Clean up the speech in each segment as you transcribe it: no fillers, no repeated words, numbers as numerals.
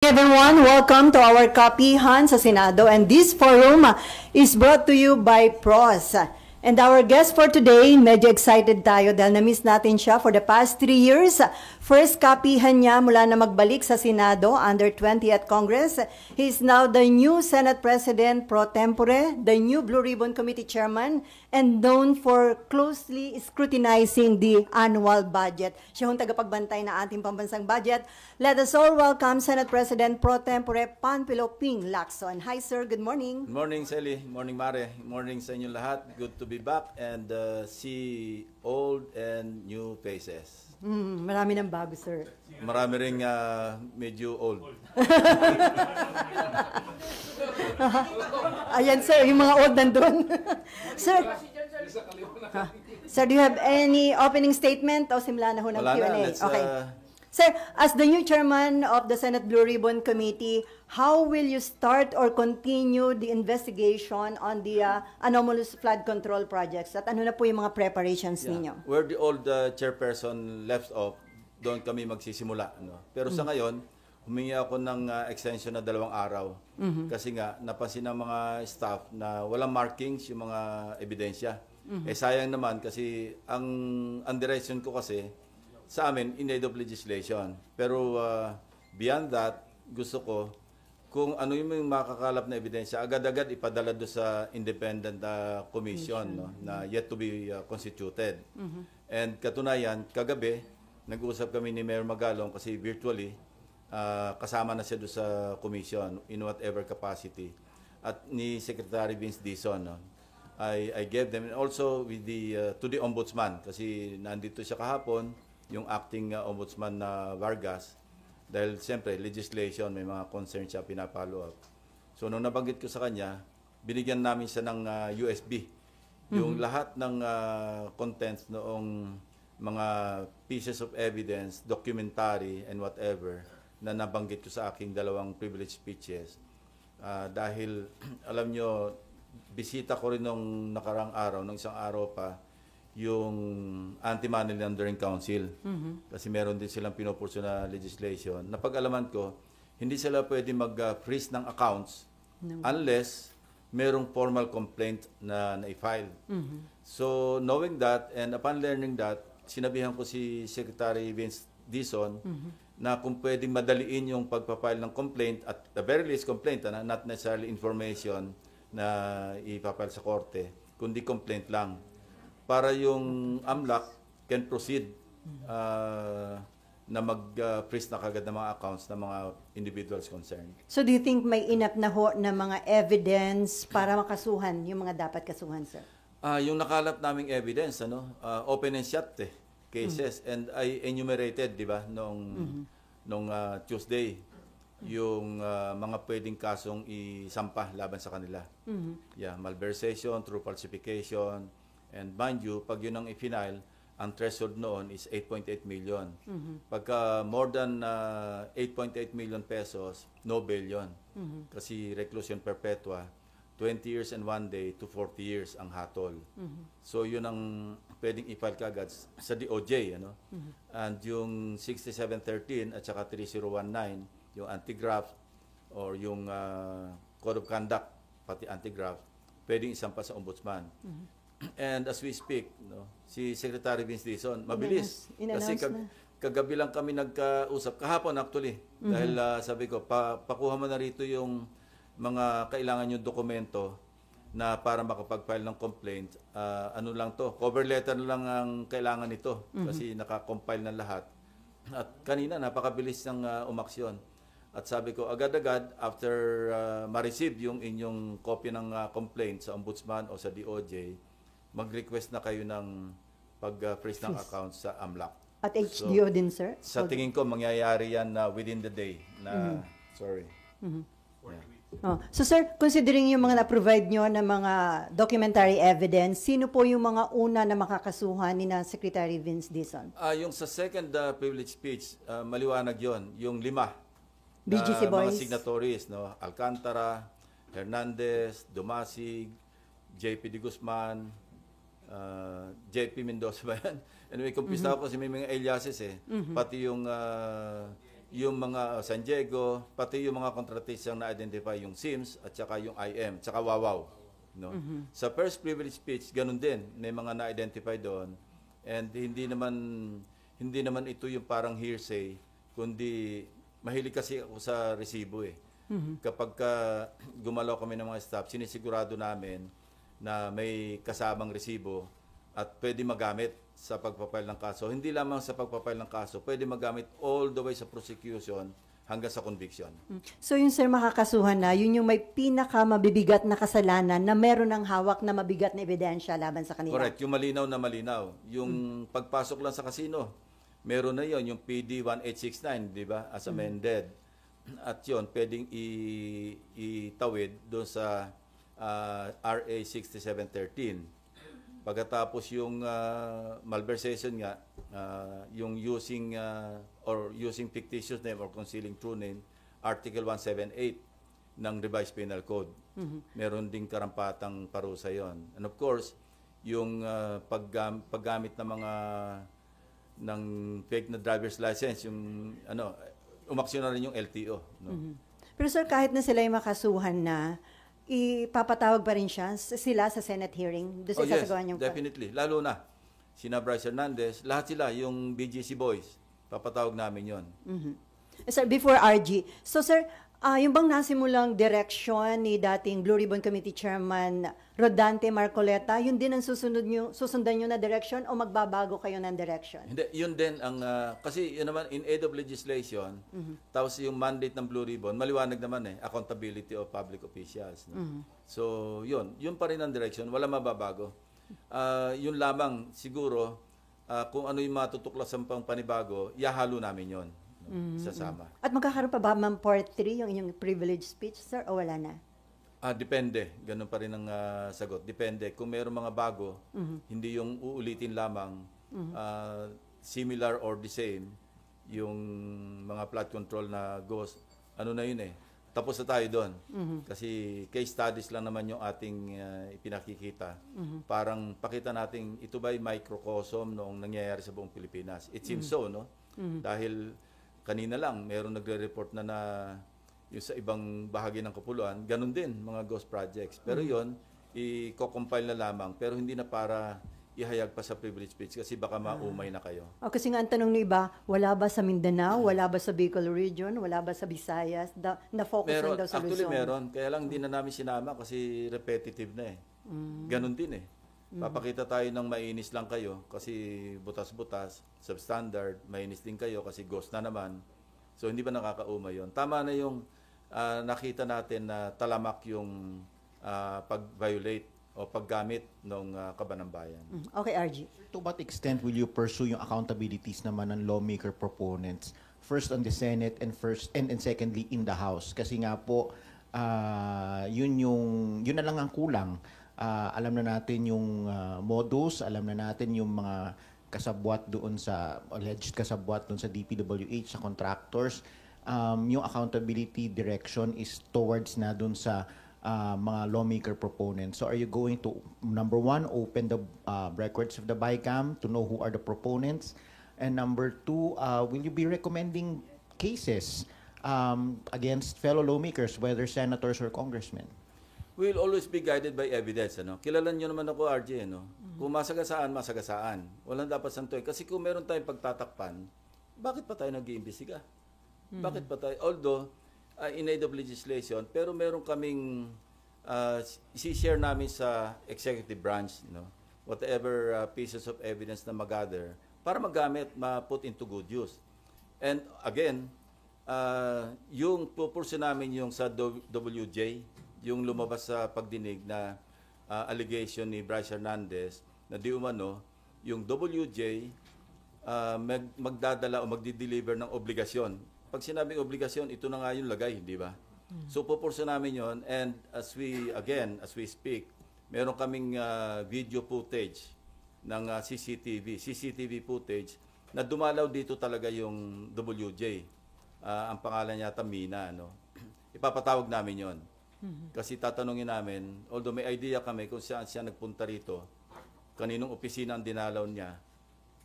Everyone, welcome to our Kapihan sa Senado, and this forum is brought to you by PROS. And our guest for today, medyo excited tayo dahil na-miss natin siya for the past 3 years. First kapihan niya mula na magbalik sa Senado under 20th Congress. He is now the new Senate President pro tempore, the new Blue Ribbon Committee Chairman, and known for closely scrutinizing the annual budget. Siya yung tagapagbantay na ating pambansang budget. Let us all welcome Senate President pro tempore Panfilo Ping Lacson. Hi sir, good morning. Good morning Sally, morning Mare, morning sa inyo lahat. Good to be back and see old and new faces. Marami ng bago sir. Marami ring medyo old. Ayan sir, yung mga old nandun. Sir, sir, do you have any opening statement o simula na ho ng Q&A? Okay. Sir, as the new chairman of the Senate Blue Ribbon Committee, how will you start or continue the investigation on the anomalous flood control projects? At ano na po yung mga preparations ninyo? Where the old chairperson left off, doon kami magsisimula. No? Pero sa ngayon, humingi ako ng extension na 2 araw. Kasi nga, napansin ng mga staff na walang markings yung mga ebidensya. Eh sayang naman kasi ang direction ko kasi, sa amin, in aid of legislation. Pero beyond that, gusto ko, kung ano yung makakalap na ebidensya, agad-agad ipadala doon sa independent commission no, na yet to be constituted. And katunayan, kagabi, nag-uusap kami ni Mayor Magalong kasi virtually, kasama na siya doon sa commission in whatever capacity. At ni Secretary Vince Dizon, no, I gave them, and also with to the Ombudsman, kasi nandito siya kahapon, yung acting ombudsman na Vargas, dahil siyempre legislation, may mga concerns siya pinapollow up. So nung nabanggit ko sa kanya, binigyan namin siya ng USB. Yung lahat ng contents noong mga pieces of evidence, documentary and whatever, na nabanggit ko sa aking 2 privilege speeches. Dahil alam nyo, bisita ko rin nung nakarang araw, nung isang araw pa, yung Anti-Money Laundering Council. Kasi meron din silang pinupurso na legislation. Napag-alaman ko, hindi sila pwede mag-freeze ng accounts unless merong formal complaint na na-file. So, knowing that and upon learning that, sinabihan ko si Secretary Vince Dizon na kung pwedeng madaliin yung pagpapile ng complaint, at the very least complaint, not necessarily information na ipapile sa korte, kundi complaint lang, para yung AMLAC can proceed na mag-freeze na kagad ng mga accounts ng mga individuals concerned. So do you think may enough na ho na mga evidence para makasuhan yung mga dapat kasuhan, sir? Yung nakalap naming evidence, open and shut cases, and I enumerated, di ba, nung Tuesday, yung mga pwedeng kasong isampa laban sa kanila. Yeah, malversation, true falsification. And mind you, pag yun ang i-final, ang threshold noon is 8.8 million. Pagka more than 8.8 million pesos, no bail yun. Kasi reclusion perpetua, 20 years and 1 day to 40 years ang hatol. So yun ang pwedeng i-file kagad sa DOJ. And yung 6713 at saka 3019, yung anti-graft or yung Code of Conduct, pati anti-graft, pwedeng isampa sa Ombudsman. And as we speak, si Secretary Vince Dizon, mabilis. Kasi kagabi lang kami nagkausap, kahapon actually, dahil sabi ko, pakuha mo na rito yung mga kailangan yung dokumento na para makapag-file ng complaint. Ano lang to, cover letter lang ang kailangan nito kasi nakakompile na lahat. At kanina, napakabilis ng umaksyon. At sabi ko, agad-agad, after ma-receive yung inyong copy ng complaint sa Ombudsman o sa DOJ, mag-request na kayo ng pag-freeze ng accounts sa AMLAC. At HDO din, sir? Sa tingin ko, mangyayari yan within the day. Sorry. So, sir, considering yung mga na-provide nyo ng mga documentary evidence, sino po yung mga una na makakasuhan ni na Secretary Vince Dizon? Yung sa second privilege speech, maliwanag yon, yung 5. BGC Boys? Mga signatories, Alcantara, Hernandez, Dumasig, JP De Guzman, JP Mendoza ba yan? Anyway, kumpista ako kasi may mga aliases Pati yung yung mga San Diego, pati yung mga kontratistang na-identify yung SIMS at saka yung IM, saka Wawaw. No? Sa first privilege speech, ganun din. May mga na-identify doon. And hindi naman ito yung parang hearsay, kundi mahilig kasi ako sa resibo eh. Kapag gumalaw kami ng mga staff, sinisigurado namin na may kasamang resibo at pwede magamit sa pagpapile ng kaso. Hindi lamang sa pagpapile ng kaso, pwede magamit all the way sa prosecution hanggang sa conviction. So yun sir, makakasuhan na, yun yung may pinakamabibigat na kasalanan na meron ng hawak na mabigat na ebidensya laban sa kanila. Correct, yung malinaw na malinaw. Yung pagpasok lang sa kasino, meron na yon yung PD 1869, di ba, as amended. At yun, pwedeng itawid doon sa RA 6713. Pagkatapos yung malversation nga, yung using fictitious name or concealing true name, Article 178 ng Revised Penal Code. Meron ding karampatang parusa yon. And of course, yung paggamit ng mga ng fake na driver's license, yung umaksyon na rin yung LTO. No? Pero sir, kahit na sila yung makasuhan na, ipapatawag pa rin sila sa Senate hearing? Doon Yes, sasagawan yung definitely. Lalo na, sina Bryce Hernandez, lahat sila, yung BGC boys, papatawag namin yon. Sir, before RG, so sir, yung bang nasimulang direction ni dating Blue Ribbon Committee Chairman Rodante Marcoleta, yun din ang susundan nyo na direction o magbabago kayo ng direction? Hindi, yun din ang, kasi yun naman, in aid of legislation, tapos yung mandate ng Blue Ribbon, maliwanag naman accountability of public officials. No? So, yun pa rin ang direction, wala mababago. Yun lamang, siguro, kung ano yung matutuklasan pang panibago, ihahalo namin yun. Sasama. At magkakaroon pa ba, ma'am, part 3, yung inyong privilege speech, sir, o wala na? Depende. Ganun pa rin ang sagot. Depende. Kung mayroong mga bago, hindi yung uulitin lamang, similar or the same, yung mga flood control na ghost, ano na yun tapos na tayo doon. Kasi case studies lang naman yung ating ipinakikita. Parang pakita natin, ito ba'y microcosm noong nangyayari sa buong Pilipinas? It seems so, no? Dahil kanina lang, meron nagre-report na yung sa ibang bahagi ng Kapuluan, ganun din, mga ghost projects. Pero yon i-compile na lamang, pero hindi na para ihayag pa sa privilege speech kasi baka maumay na kayo. Kasi nga ang tanong ng iba, wala ba sa Mindanao, wala ba sa Bicol region, wala ba sa Visayas, na-focus lang daw sa Luzon? Actually meron, kaya lang hindi na namin sinama kasi repetitive na Ganun din Papakita tayo ng mainis lang kayo kasi butas-butas, substandard, mainis din kayo kasi ghost na naman. So hindi ba nakakaumay yun? Tama na yung nakita natin na talamak yung pag-violate o paggamit ng kabanambayan. Okay, RG. To what extent will you pursue yung accountabilities naman ng lawmaker proponents? First on the Senate and secondly in the House. Kasi nga po, yun na lang ang kulang. Alam na natin yung modus, alam na natin yung mga kasabwat doon sa, alleged kasabwat doon sa DPWH, sa contractors. Yung accountability direction is towards na doon sa mga lawmaker proponents. So are you going to, number one, open the records of the BICAM to know who are the proponents? And number two, will you be recommending cases against fellow lawmakers, whether senators or congressmen? We'll always be guided by evidence. Kilala nyo naman ako, RJ. Kung masagasaan, masagasaan. Walang dapat santoy. Kasi kung meron tayong pagtatakpan, bakit pa tayo nag-iimbestiga? Bakit pa tayo? Although, in aid of legislation, pero meron kaming isi-share namin sa executive branch, whatever pieces of evidence na mag-gather para magamit, ma-put into good use. And again, yung pupurso namin yung sa WJ, yung lumabas sa pagdinig na allegation ni Bryce Hernandez na di umano, yung WJ magdadala o magdi-deliver ng obligasyon. Pag sinabing obligasyon, ito na nga yung lagay, di ba? So pupurso namin yon, and as we speak, meron kaming video footage ng CCTV footage na dumalaw dito talaga yung WJ. Ang pangalan niya Mina, ipapatawag namin yon. Kasi tatanungin namin, although may idea kami kung saan siya nagpunta rito, kaninong opisina ang dinalaw niya,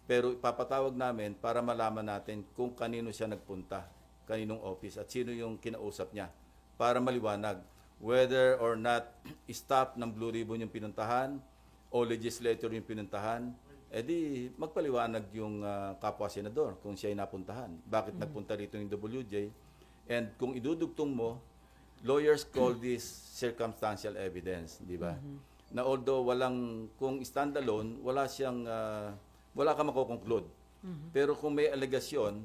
pero ipapatawag namin para malaman natin kung kanino siya nagpunta. kaninong office at sino yung kinausap niya para maliwanag whether or not staff ng Blue Ribbon yung pinuntahan o legislator yung pinuntahan, edi magpaliwanag yung kapwa senador kung siya ay napuntahan. Bakit nagpunta rito yung WJ? And kung idudugtong mo, lawyers call this circumstantial evidence, di ba? Na although kung standalone, wala ka makukonclude. Pero kung may alegasyon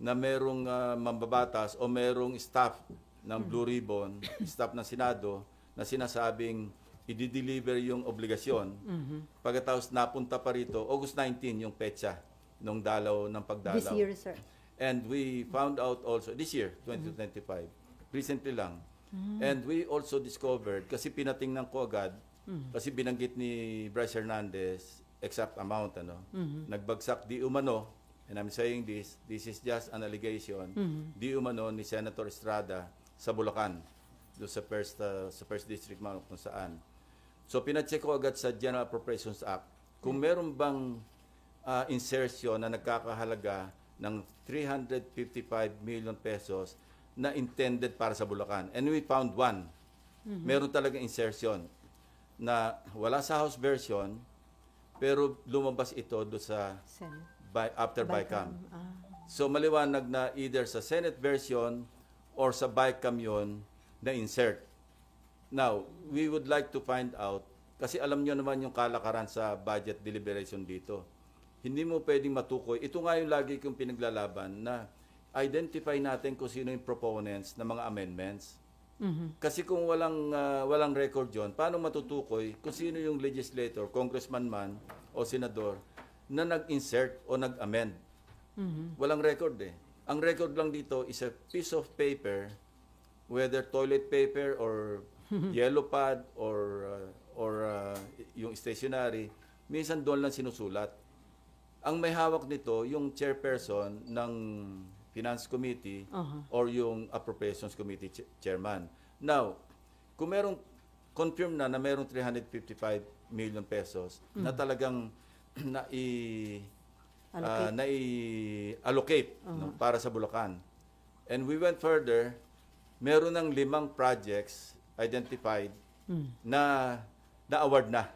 na merong mambabatas o merong staff ng Blue Ribbon, staff ng Senado, na sinasabing i-deliver yung obligasyon, pagkatapos napunta pa rito, August 19 yung petsa nung pagdalaw. This year, sir. And we found out also, this year, 2025, recently lang, and we also discovered, kasi pinatingnan ko agad, kasi binanggit ni Bryce Hernandez, exact amount, nagbagsak di umano, and I'm saying this is just an allegation, di umano ni Senator Estrada sa Bulacan, doon sa first district man kung saan. So pinacheck ko agad sa General Appropriations Act kung meron bang insertion na nagkakahalaga ng 355 million pesos na intended para sa Bulacan. And we found one. Meron talaga insertion na wala sa House version pero lumabas ito do sa after BICAM. So maliwanag na either sa Senate version or sa BICAM yun na insert. Now, we would like to find out, kasi alam nyo naman yung kalakaran sa budget deliberation dito. Hindi mo pwedeng matukoy. Ito nga yung lagi kong pinaglalaban na identify natin kung sino yung proponents ng mga amendments. Kasi kung walang record yon, paano matutukoy kung sino yung legislator, congressman man o senador na nag-insert o nag-amend? Walang record eh. Ang record lang dito is a piece of paper, whether toilet paper or yellow pad or yung stationery, minsan doon lang sinusulat. Ang may hawak nito, yung chairperson ng Finance Committee or yung Appropriations Committee chairman. Now, kung merong confirm na merong 355 million pesos na talagang allocate para sa Bulacan. And we went further, meron ng 5 projects identified na award na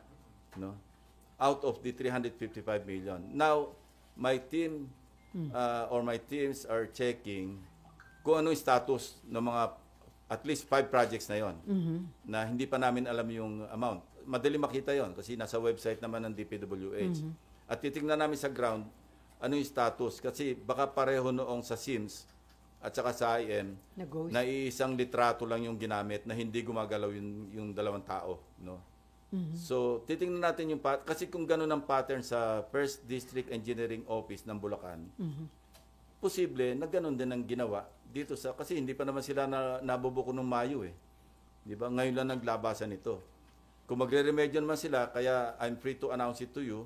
out of the 355 million. Now, my team or my teams are checking kung ano yung status ng mga at least 5 projects na yon na hindi pa namin alam yung amount. Madali makita yon kasi nasa website naman ng DPWH. At titingnan namin sa ground ano yung status kasi baka pareho noong sa SIMS at saka sa IM na isang litrato lang yung ginamit na hindi gumagalaw yung dalawang tao, no? So, titingnan natin yung kasi kung gano'n ang pattern sa First District Engineering Office ng Bulacan, posible na gano'n din ang ginawa dito kasi hindi pa naman sila nabubuko ng Mayo eh. Di ba? Ngayon lang naglabasan ito. Kung magre-remedyo naman sila, kaya I'm free to announce it to you,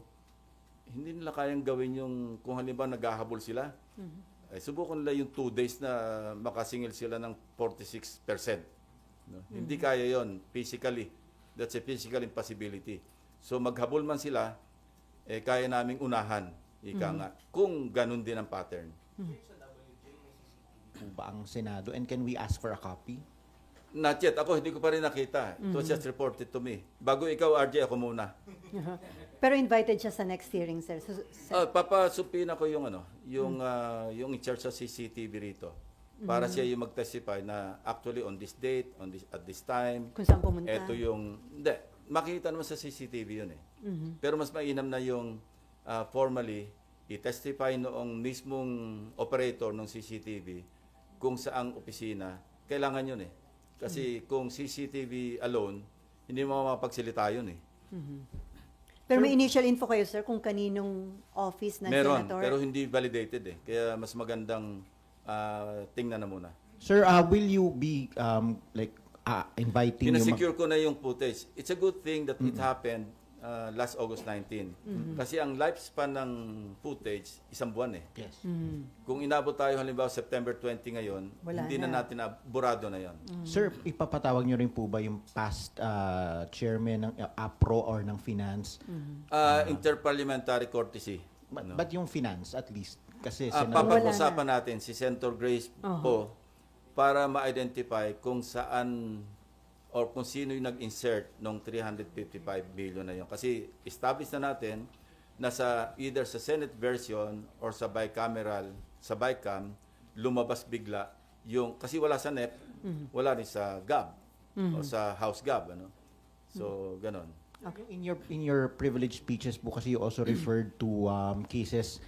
hindi nila kayang gawin yung kung halimbawa naghahabol sila. Ay, subukan nila yung 2 days na makasingil sila ng 46%. No? Hindi kaya yon physically. That's a physical impossibility. So maghabol man sila, kaya naming unahan, ika nga, kung ganun din ang pattern. Ba ang Senado? And can we ask for a copy? Not yet. Ako, hindi ko pa rin nakita. It was just reported to me. Bago ikaw, RJ, ako muna. Pero invited siya sa next hearing, sir. Papasupin ako yung yung in charge sa CCTV rito. Para siya yung mag-testify na actually on this date, at this time. Kung saan pumunta. Ito yung, makikita naman sa CCTV yun eh. Pero mas mainam na yung formally i-testify noong mismong operator ng CCTV kung saang opisina. Kailangan yun eh. Kasi kung CCTV alone, hindi mo mapagsalita yun eh. Pero may initial info kayo, sir, kung kaninong office ng Meron, senator? pero hindi validated eh. Kaya mas magandang tingnan na muna. Sir, will you be inviting Pinasecure ko na yung footage. It's a good thing that it happened last August 19. Kasi ang lifespan ng footage, 1 buwan eh. Yes. Kung inabot tayo halimbawa September 20 ngayon, hindi na natin burado na yon. Sir, ipapatawag nyo rin po ba yung past chairman ng APRO or ng Finance? Interparliamentary courtesy. But yung Finance, at least. kasi Papag-usapan natin si Senator Grace po para ma-identify kung saan or kung sino yung nag-insert ng 355 billion na yun. Kasi establish na natin na either sa Senate version or sa bicameral, sa BICAM, lumabas bigla yung, kasi wala sa NEP, wala rin sa GAB o sa House GAB. Ano? So, ganon. Okay. In your privileged speeches po kasi you also referred to cases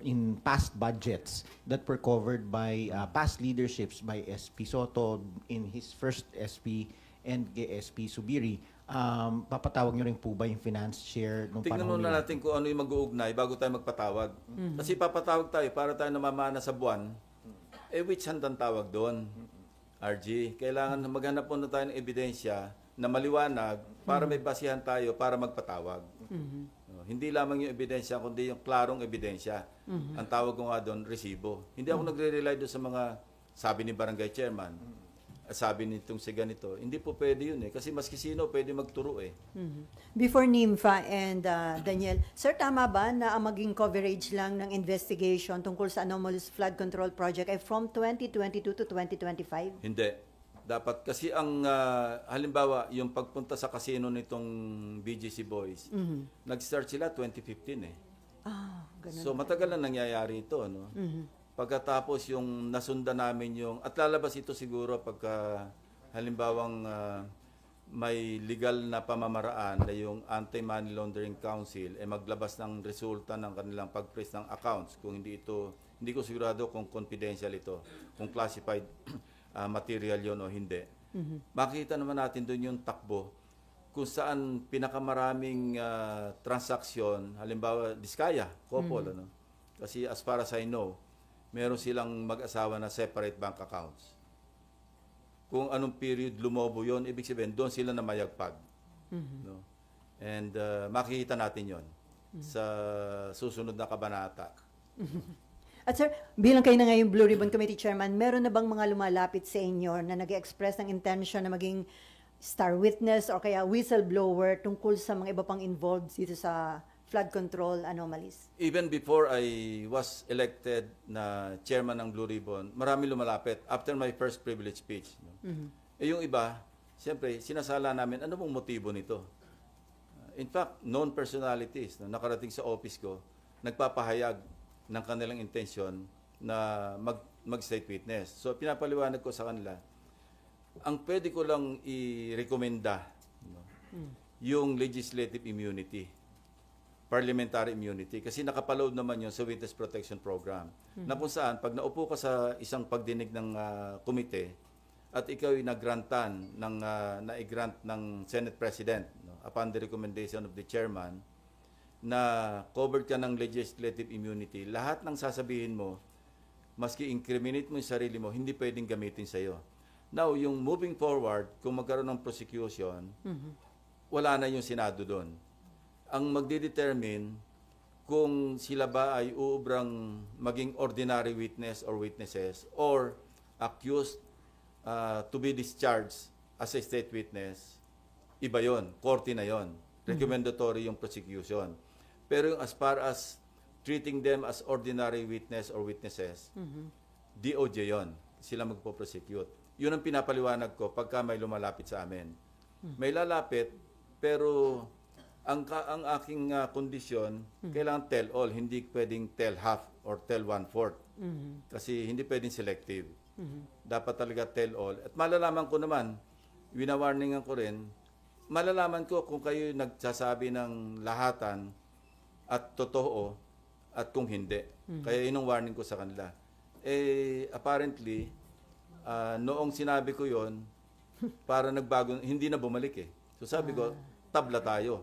in past budgets that were covered by past leaderships by SP Soto in his first SP and SP Subiri. Papatawag nyo rin po ba yung finance share nung Tingnan panahon muna natin kung ano yung mag-uugnay bago tayo magpatawag. Kasi papatawag tayo para tayo namamana sa buwan. Which hand ang tawag doon? RG, kailangan maghanap muna tayo ng ebidensya na maliwanag para may basihan tayo para magpatawag. Hindi lamang yung ebidensya, kundi yung klarong ebidensya. Ang tawag ko nga doon, resibo. Hindi ako nagre-rely doon sa mga sabi ni barangay chairman, sabi nitong si ganito. Hindi po pwede yun kasi maski sino pwede magturo Before NIMFA and Daniel, sir, tama ba na ang maging coverage lang ng investigation tungkol sa anomalous flood control project ay from 2022 to 2025? Hindi. Dapat kasi ang halimbawa yung pagpunta sa casino nitong BGC Boys, nag-start sila 2015 ganun. So matagal na nangyayari ito, no? Pagkatapos yung nasundan namin yung at lalabas ito siguro pagka halimbawang may legal na pamamaraan na yung Anti-Money Laundering Council maglabas ng resulta ng kanilang pag-freeze ng accounts kung hindi ko sigurado kung confidential ito, kung classified material yon o hindi. Makita naman natin doon yung takbo kung saan pinakamaraming transaksyon, halimbawa Diskaya, couple, ano? Kasi as far as I know, meron silang mag-asawa na separate bank accounts. Kung anong period lumobo yon, ibig sabihin doon sila na mayagpag. No? And makikita natin yon sa susunod na kabanata. At sir, bilang kayo na ngayon Blue Ribbon Committee Chairman, meron na bang mga lumalapit sa inyo na nag-express ng intention na maging star witness o kaya whistleblower tungkol sa mga iba pang involved dito sa flood control anomalies? Even before I was elected na chairman ng Blue Ribbon, marami lumalapit after my first privilege speech. No? Yung iba, siyempre, sinasala namin, ano bang motibo nito? In fact, known personalities na nakarating sa office ko, nagpapahayag ng kanilang intention na mag-state witness. So, pinapaliwanag ko sa kanila, ang pwede ko lang i-recommenda yung legislative immunity, parliamentary immunity, kasi nakapaload naman yun sa Witness Protection Program. Na kung saan, pag naupo ka sa isang pagdinig ng komite at ikaw ay nagrantan, na-grant ng Senate President upon the recommendation of the chairman, na covered ka ng legislative immunity, lahat ng sasabihin mo, maski incriminate mo yung sarili mo, hindi pwedeng gamitin sa'yo. Now, yung moving forward, kung magkaroon ng prosecution, wala na yung Senado doon. Ang magdidetermine kung sila ba ay uubrang maging ordinary witness or witnesses or accused to be discharged as a state witness, iba yon, korte na yon. Recommendatory yung prosecution. Pero yung as far as treating them as ordinary witness or witnesses, DOJ yon. Sila magpo-prosecute. Yun ang pinapaliwanag ko pagka may lumalapit sa amin. May lalapit, pero ang aking kondisyon, kailangan tell all, hindi pwedeng tell half or tell one-fourth. Kasi hindi pwedeng selective. Dapat talaga tell all. At malalaman ko naman, winawarningan ko rin, malalaman ko kung kayo nagsasabi ng lahatan at totoo at kung hindi. Kaya yun ang warning ko sa kanila. Apparently, noong sinabi ko yon, para nagbago, hindi na bumalik So sabi ko, tabla tayo.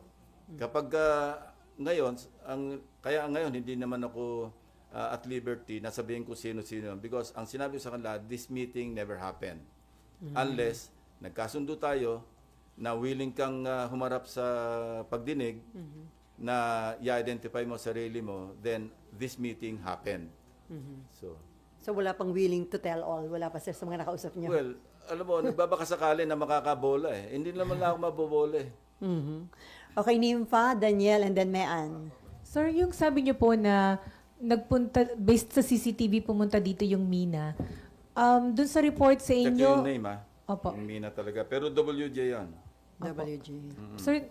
Kapag ngayon, kaya ngayon hindi naman ako at liberty na sabihin ko sino-sino. Because ang sinabi ko sa kanila, this meeting never happened. Unless nagkasundo tayo na willing kang humarap sa pagdinig, na i-identify mo sarili mo, then this meeting happened. So wala pang willing to tell all? Wala pa sir sa mga nakausap niyo? Well, alam mo, nagbabakasakali na makakabola Hindi naman lang ako mabobola Okay, Nympha, Daniel, and then Mayan. Sir, yung sabi niyo po na nagpunta, based sa CCTV, pumunta dito yung Mina. Dun sa report sa Check inyo... yung name, ha? Opo. Yung Mina talaga. Pero WJ yan. WG. Sir,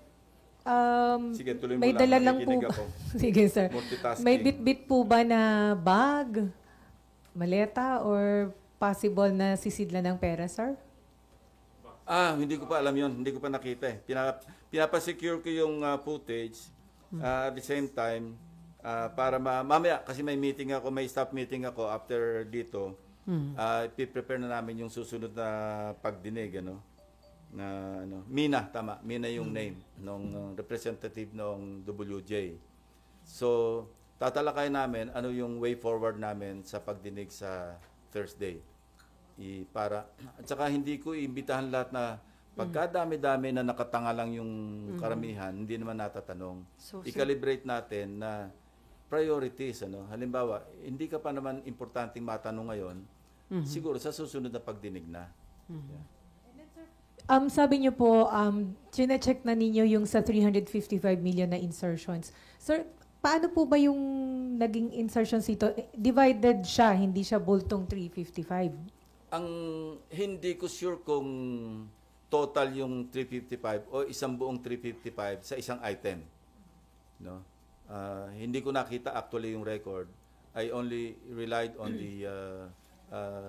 Sige, tuloy mo may lang. dala lang po. Nakikinig ako. Sige, sir. Multitasking. May bit-bit po ba na bag, maleta, or possible na sisidla ng pera, sir? Hindi ko pa alam yon. Hindi ko pa nakita eh. Pinapasecure ko yung footage at the same time para mamaya kasi may meeting ako, may staff meeting ako after dito. I-prepare na namin yung susunod na pagdinig, ano? Na Mina, tama. Mina yung name ng representative ng WJ. So, tatalakay namin ano yung way forward namin sa pagdinig sa Thursday. At saka hindi ko iimbitahan lahat na pagkadami-dami na nakatanga lang yung karamihan, hindi naman natatanong. So, I-calibrate natin na priorities. Halimbawa, hindi ka pa naman importanteng matanong ngayon, siguro sa susunod na pagdinig na. Yeah. Sabi niyo po, chine-check na ninyo yung sa 355 million na insertions. Sir, paano po ba yung naging insertions ito? Divided siya, hindi siya bultong 355? Ang hindi ko sure kung total yung 355 o isang buong 355 sa isang item. No? Hindi ko nakita actually yung record. I only relied on the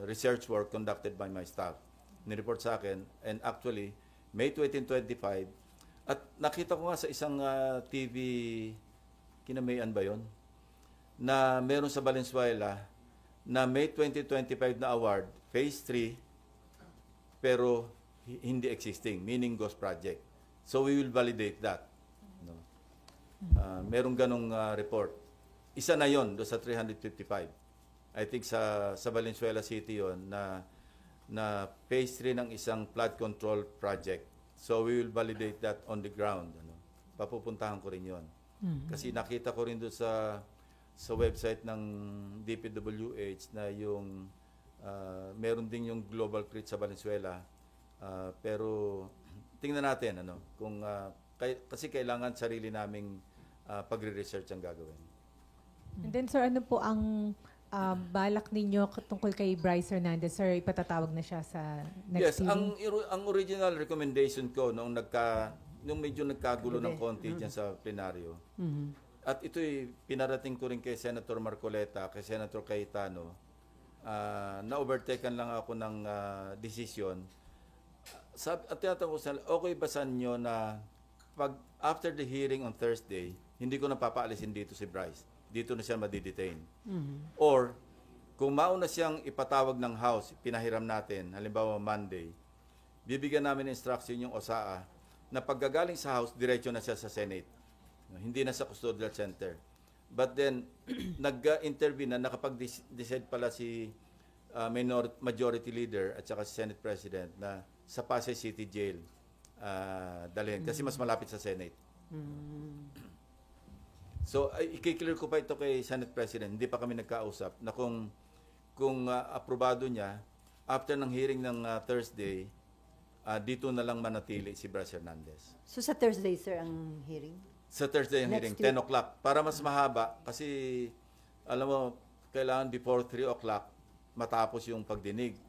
research work conducted by my staff. Nireport sa akin, and actually, May 2025, at nakita ko nga sa isang TV, kinamayan ba yun? Na meron sa Valenzuela, na May 2025 na award, Phase 3, pero hindi existing, meaning ghost project. So we will validate that. No? Merong ganong report. Isa na yon do sa 355. I think sa Valenzuela City yon na phase 3 ng isang flood control project. So we will validate that on the ground. Papupuntahan ko rin yon. Kasi nakita ko rin doon sa website ng DPWH na yung meron din yung global crit sa Valenzuela. Pero tingnan natin kung kasi kailangan sarili naming pagre-research ang gagawin. And then, sir, ano po ang balak ninyo tungkol kay Bryce Hernandez? Sir, ipatatawag na siya sa next hearing? Ang original recommendation ko nung medyo nagkagulo ng konti dyan sa plenaryo, at ito'y pinarating ko rin kay Senator Marcoleta, kay Senator Cayetano, na-overtaken lang ako ng desisyon. At tinatanong ko sila, okay ba sa inyo na after the hearing on Thursday, hindi ko napapaalisin dito si Bryce. Dito na siya madidetain. Or, kung mauna siyang ipatawag ng House, pinahiram natin, halimbawa Monday, bibigyan namin instruction yung OSAA na paggagaling sa House, diretso na siya sa Senate. Hindi na sa custodial center. But then, nag-intervene na nakapag-decide pala si Majority Leader at saka si Senate President na sa Pasay City Jail dalhin. Kasi mas malapit sa Senate. So, i-clear ko pa ito kay Senate President. Hindi pa kami nagkausap na kung aprobado niya, after ng hearing ng Thursday, dito na lang manatili si Bryce Hernandez. So sa Thursday, sir, ang hearing? Sa Thursday ang hearing, 10 o'clock. Para mas mahaba, kasi alam mo, kailangan before 3 o'clock matapos yung pagdinig.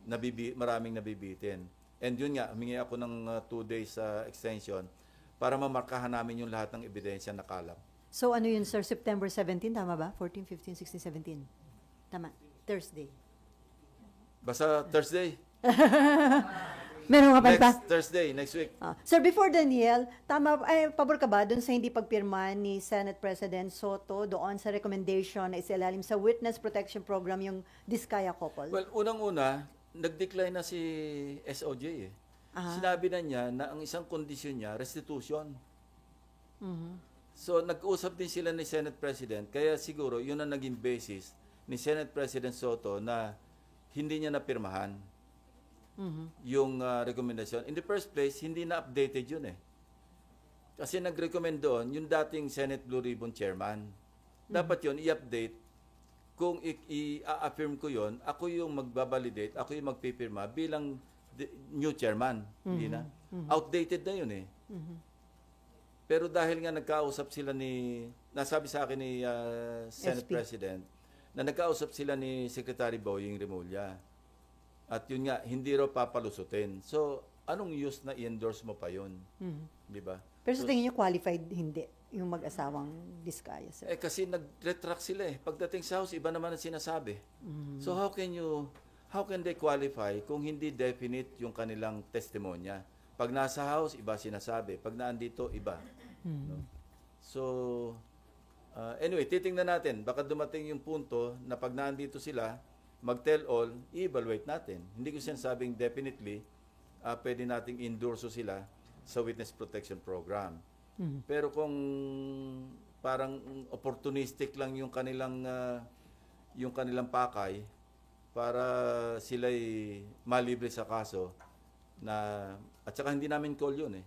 Maraming nabibitin. And yun nga, humingi ako ng 2 days extension para mamarkahan namin yung lahat ng ebidensya na kalap. So ano yun, sir? September 17, tama ba? 14, 15, 16, 17. Tama. Thursday. Basta Thursday. Meron ka pa ba? Next Thursday, next week. Sir, before Daniel, pabor ka ba doon sa hindi pagpirma ni Senate President Soto doon sa recommendation na isilalim sa Witness Protection Program yung Diskaya couple? Well, unang-una, nag-decline na si SOJ eh. Sinabi na niya na ang isang kondisyon niya, restitution. So, nag-usap din sila ni Senate President, kaya siguro yun ang naging basis ni Senate President Soto na hindi niya napirmahan yung recommendation. In the first place, hindi na updated yun eh. Kasi nag-recommend doon yung dating Senate Blue Ribbon Chairman. Dapat yun i-update. Kung i-affirm ko yun, ako yung magbabalidate, ako yung magpipirma bilang new chairman. Hindi na. Outdated na yun eh. Pero dahil nga nagkausap sila nasabi sa akin ni Senate SP. President na nagkausap sila ni Secretary Boying Remulla. At yun nga, hindi raw papalusutin. So, anong use na i-endorse mo pa yun? Di ba? Pero sa tingin niyo qualified hindi yung mag-asawang Diskaya, sir? Kasi nag-retract sila eh. Pagdating sa House, iba naman ang sinasabi. So how can they qualify kung hindi definite yung kanilang testimonya? Pag nasa House, iba sinasabi. Pag naandito, iba. No? So, anyway, titingnan natin. Baka dumating yung punto na pag naandito sila, mag-tell all, i-evaluate natin. Hindi ko sinasabing definitely, pwede nating endorso sila sa Witness Protection Program. Pero kung parang opportunistic lang yung kanilang pakay para sila'y malibre sa kaso na at saka hindi namin call yun eh.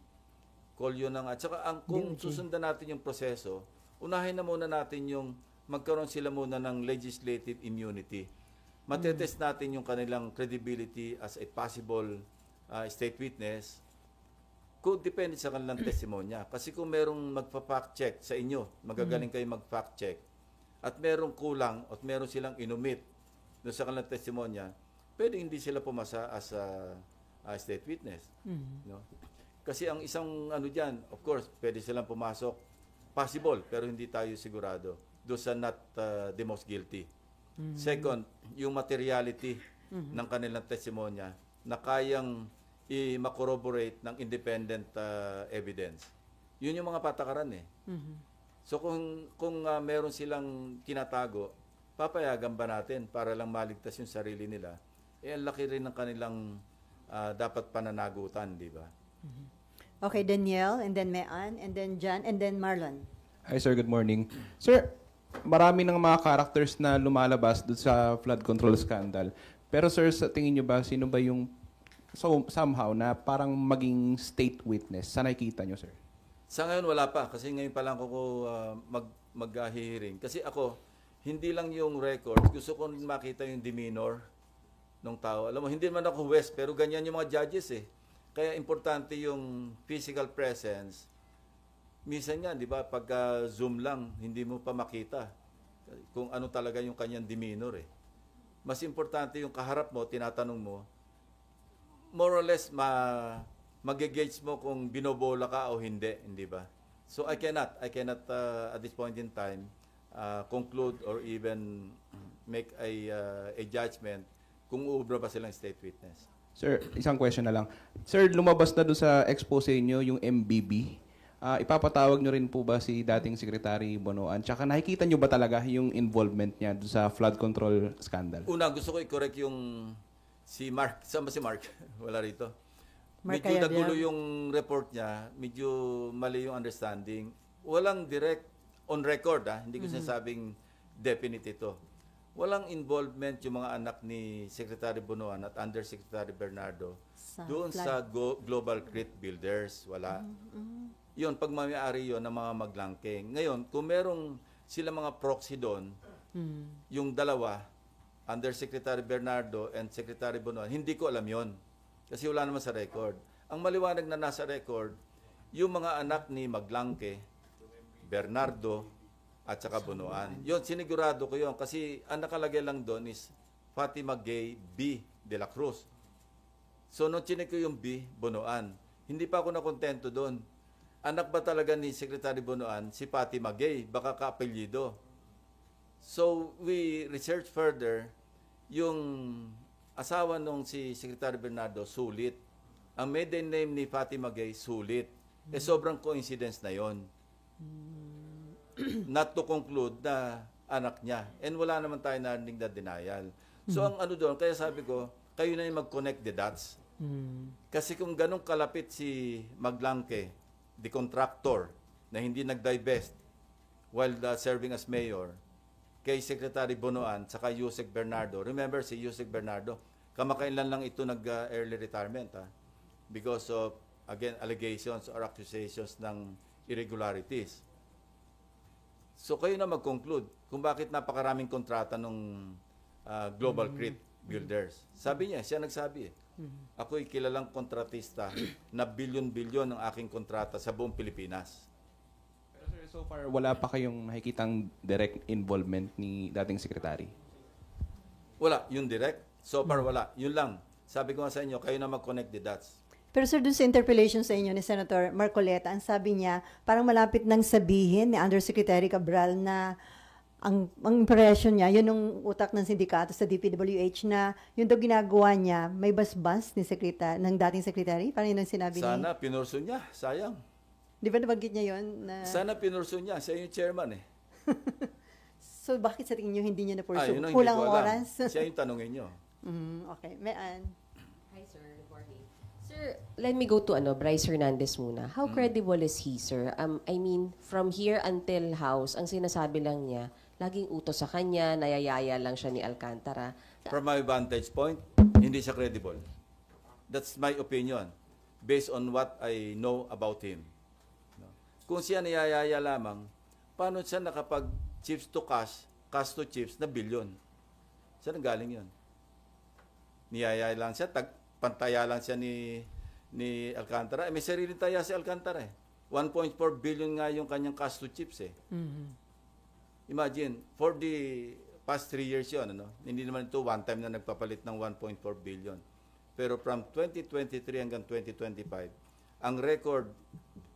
Call yun ng at saka kung susundan natin yung proseso, unahin na muna natin yung magkaroon sila muna ng legislative immunity. Matetest natin yung kanilang credibility as a possible state witness. Kung depende sa kanilang testimonya. Kasi kung merong magpa-fact check sa inyo, magagaling kayo mag-fact check, at merong kulang at meron silang inumit doon sa kanilang testimonya, pwede hindi sila pumasa as a state witness. No? Kasi ang isang dyan, of course, pwede silang pumasok, possible, pero hindi tayo sigurado doon sa not the most guilty. Second, yung materiality ng kanilang testimonya na kayang i-corroborate ng independent evidence. Yun yung mga patakaran eh. So kung meron silang kinatago, papayagan ba natin para lang maligtas yung sarili nila? Ang laki rin ng kanilang dapat pananagutan, di ba? Okay, Danielle, and then Mean, and then Jan, and then Marlon. Hi sir, good morning. Sir, marami ng mga characters na lumalabas doon sa flood control scandal. Pero sir, sa tingin nyo ba, sino ba yung somehow na parang maging state witness? Sa nakikita nyo, sir? Sa ngayon wala pa kasi ngayon pa lang ako mag-hearing. Kasi ako, hindi lang yung record, gusto ko makita yung demeanor ng tao. Alam mo, hindi man ako West, pero ganyan yung mga judges eh. Kaya importante yung physical presence. Minsan yan, di ba, pag Zoom lang, hindi mo pa makita kung ano talaga yung kanyang demeanor eh. Mas importante yung kaharap mo, tinatanong mo, more or less mag-gauge mo kung binobola ka o hindi ba? So I cannot at this point in time conclude or even make a judgment kung uubra ba silang state witness. Sir, isang question na lang. Sir, lumabas na doon sa expose niyo yung MBB. Ipapatawag nyo rin po ba si dating Secretary Bonoan? Tsaka nakikita nyo ba talaga yung involvement niya doon sa flood control scandal? Una, gusto ko i-correct yung si Mark. Saan ba si Mark? Wala rito. Mark Medyo Cayabyab. nagulo yung report niya. Medyo mali yung understanding. Walang direct on record. Hindi ko sinasabing definite ito. Walang involvement yung mga anak ni Secretary Bonoan at Undersecretary Bernardo doon sa Global Crit Builders. Wala. Yun, pagmamayari yun ng mga maglangking. Ngayon, kung merong sila mga proxy doon, yung dalawa, Undersecretary Bernardo and Secretary Bonoan, hindi ko alam yon kasi wala naman sa record. Ang maliwanag na nasa record, yung mga anak ni Maglangke, Bernardo, at saka Bonoan. Yun, sinigurado ko yun kasi ang nakalagay lang doon is Fatima Gay B. de la Cruz. So, nung chinik ko yung B, Bonoan, hindi pa ako nakontento doon. Anak ba talaga ni Secretary Bonoan si Fatima Gay? Baka kaapelyido. So, we research further, yung asawa nung si Secretary Bernardo, sulit. Ang maiden name ni Fatima Gay, sulit. Sobrang coincidence na yon. Not to conclude na anak niya. And wala naman tayo narinig na denial. So, ang doon, kaya sabi ko, kayo na yung mag-connect the dots. Kasi kung ganong kalapit si Maglangke, the contractor, na hindi nag-divest while serving as mayor, kay Secretary Bonoan, saka Yusek Bernardo. Remember, si Yusek Bernardo, kamakailan lang ito nag-early retirement. Because of, again, allegations or accusations ng irregularities. So, kayo na mag-conclude kung bakit napakaraming kontrata ng Global Crit Builders. Sabi niya, siya nagsabi eh. Ako'y kilalang kontratista na bilyon-bilyon ng aking kontrata sa buong Pilipinas. Pero sir, So far, wala pa kayong nakikitang direct involvement ni dating secretary? Wala, yung direct. So far, wala. Yun lang. Sabi ko nga sa inyo, kayo na mag-connect the dots. Pero sir, dun sa interpellation sa inyo ni Senator Marcoleta, ang sabi niya, parang malapit nang sabihin ni Undersecretary Cabral na ang impression niya, yun yung utak ng sindikato sa DPWH na yun daw ginagawa niya, may basbas ni ng dating secretary? Parang yun ang sinabi niya. Sana pinurso niya. Sayang. Di ba nabanggit niya yun? Na... Sana pinurso niya. Siya yung chairman eh. So bakit sa tingin niyo hindi niya na-pursue? Yun ang Kulang hindi ang ko alam. oras? Siya yung tanongin niyo. Okay. Mayan. Hi, sir. Good morning. Sir, let me go to Bryce Hernandez muna. How credible is he, sir? I mean, from here until house, ang sinasabi lang niya, laging utos sa kanya, nayayaya lang siya ni Alcantara. From my vantage point, hindi siya credible. That's my opinion. Based on what I know about him. No? Kung siya niyayaya lamang, paano siya nakapag chips to cash to chips na billion? Saan galing yun? Niyayaya lang siya, pantaya lang siya ni Alcantara. May sariling taya si Alcantara eh. 1.4 billion nga yung kanyang cash to chips eh. Imagine, for the past 3 years yun, hindi naman ito one time na nagpapalit ng 1.4 billion. Pero from 2023 hanggang 2025, ang record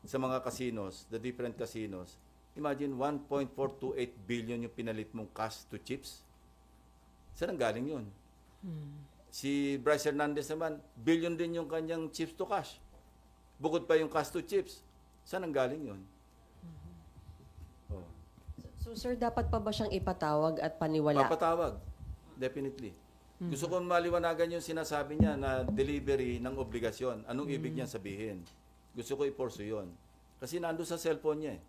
sa mga casinos, the different casinos, imagine 1.428 billion yung pinalit mong cash to chips. Saan ang galing yun? Si Bryce Hernandez naman, billion din yung kanyang chips to cash. Bukod pa yung cash to chips. Saan ang galing yun? Oh. So, sir, dapat pa ba siyang ipatawag at paniwala? Papatawag. Definitely. Gusto ko maliwanagan yung sinasabi niya na delivery ng obligasyon. Anong ibig niya sabihin? Gusto ko i-pursue yun. Kasi nando sa cellphone niya eh.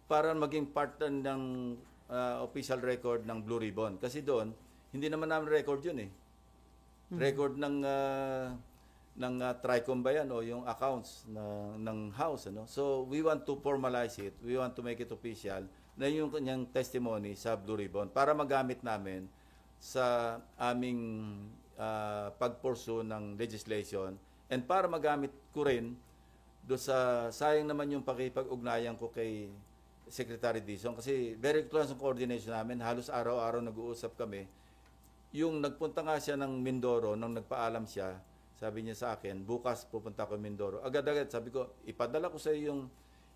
Para maging part ng official record ng Blue Ribbon. Kasi doon, hindi naman namin record yun eh. Record ng TRICOM ba yan o yung accounts ng house. So, we want to formalize it. We want to make it official na yung kanyang testimony sa Blue Ribbon para magamit namin sa aming pag-pursue ng legislation and para magamit ko rin do sa sayang naman yung pakipag-ugnayan ko kay Secretary Dizon kasi very close ang coordination namin. Halos araw-araw nag-uusap kami. Yung nagpunta nga siya ng Mindoro, nung nagpaalam siya, sabi niya sa akin, bukas pupunta ko Mindoro. Agad-agad, sabi ko, ipadala ko sa iyo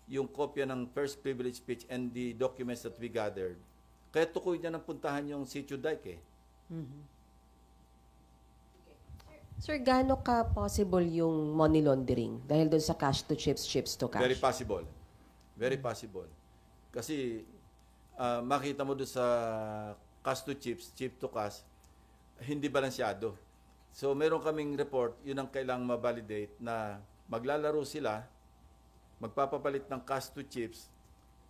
yung kopya ng first privilege speech and the documents that we gathered. Kaya tukoy niya nang puntahan yung Sitio Dike eh. Sir, gaano ka possible yung money laundering? Dahil doon sa cash to chips, chips to cash? Very possible. Very possible. Kasi makita mo doon sa cash to chips, chip to cash, hindi balansyado. So, meron kaming report, yun ang kailangang ma-validate na maglalaro sila, magpapapalit ng cash to chips,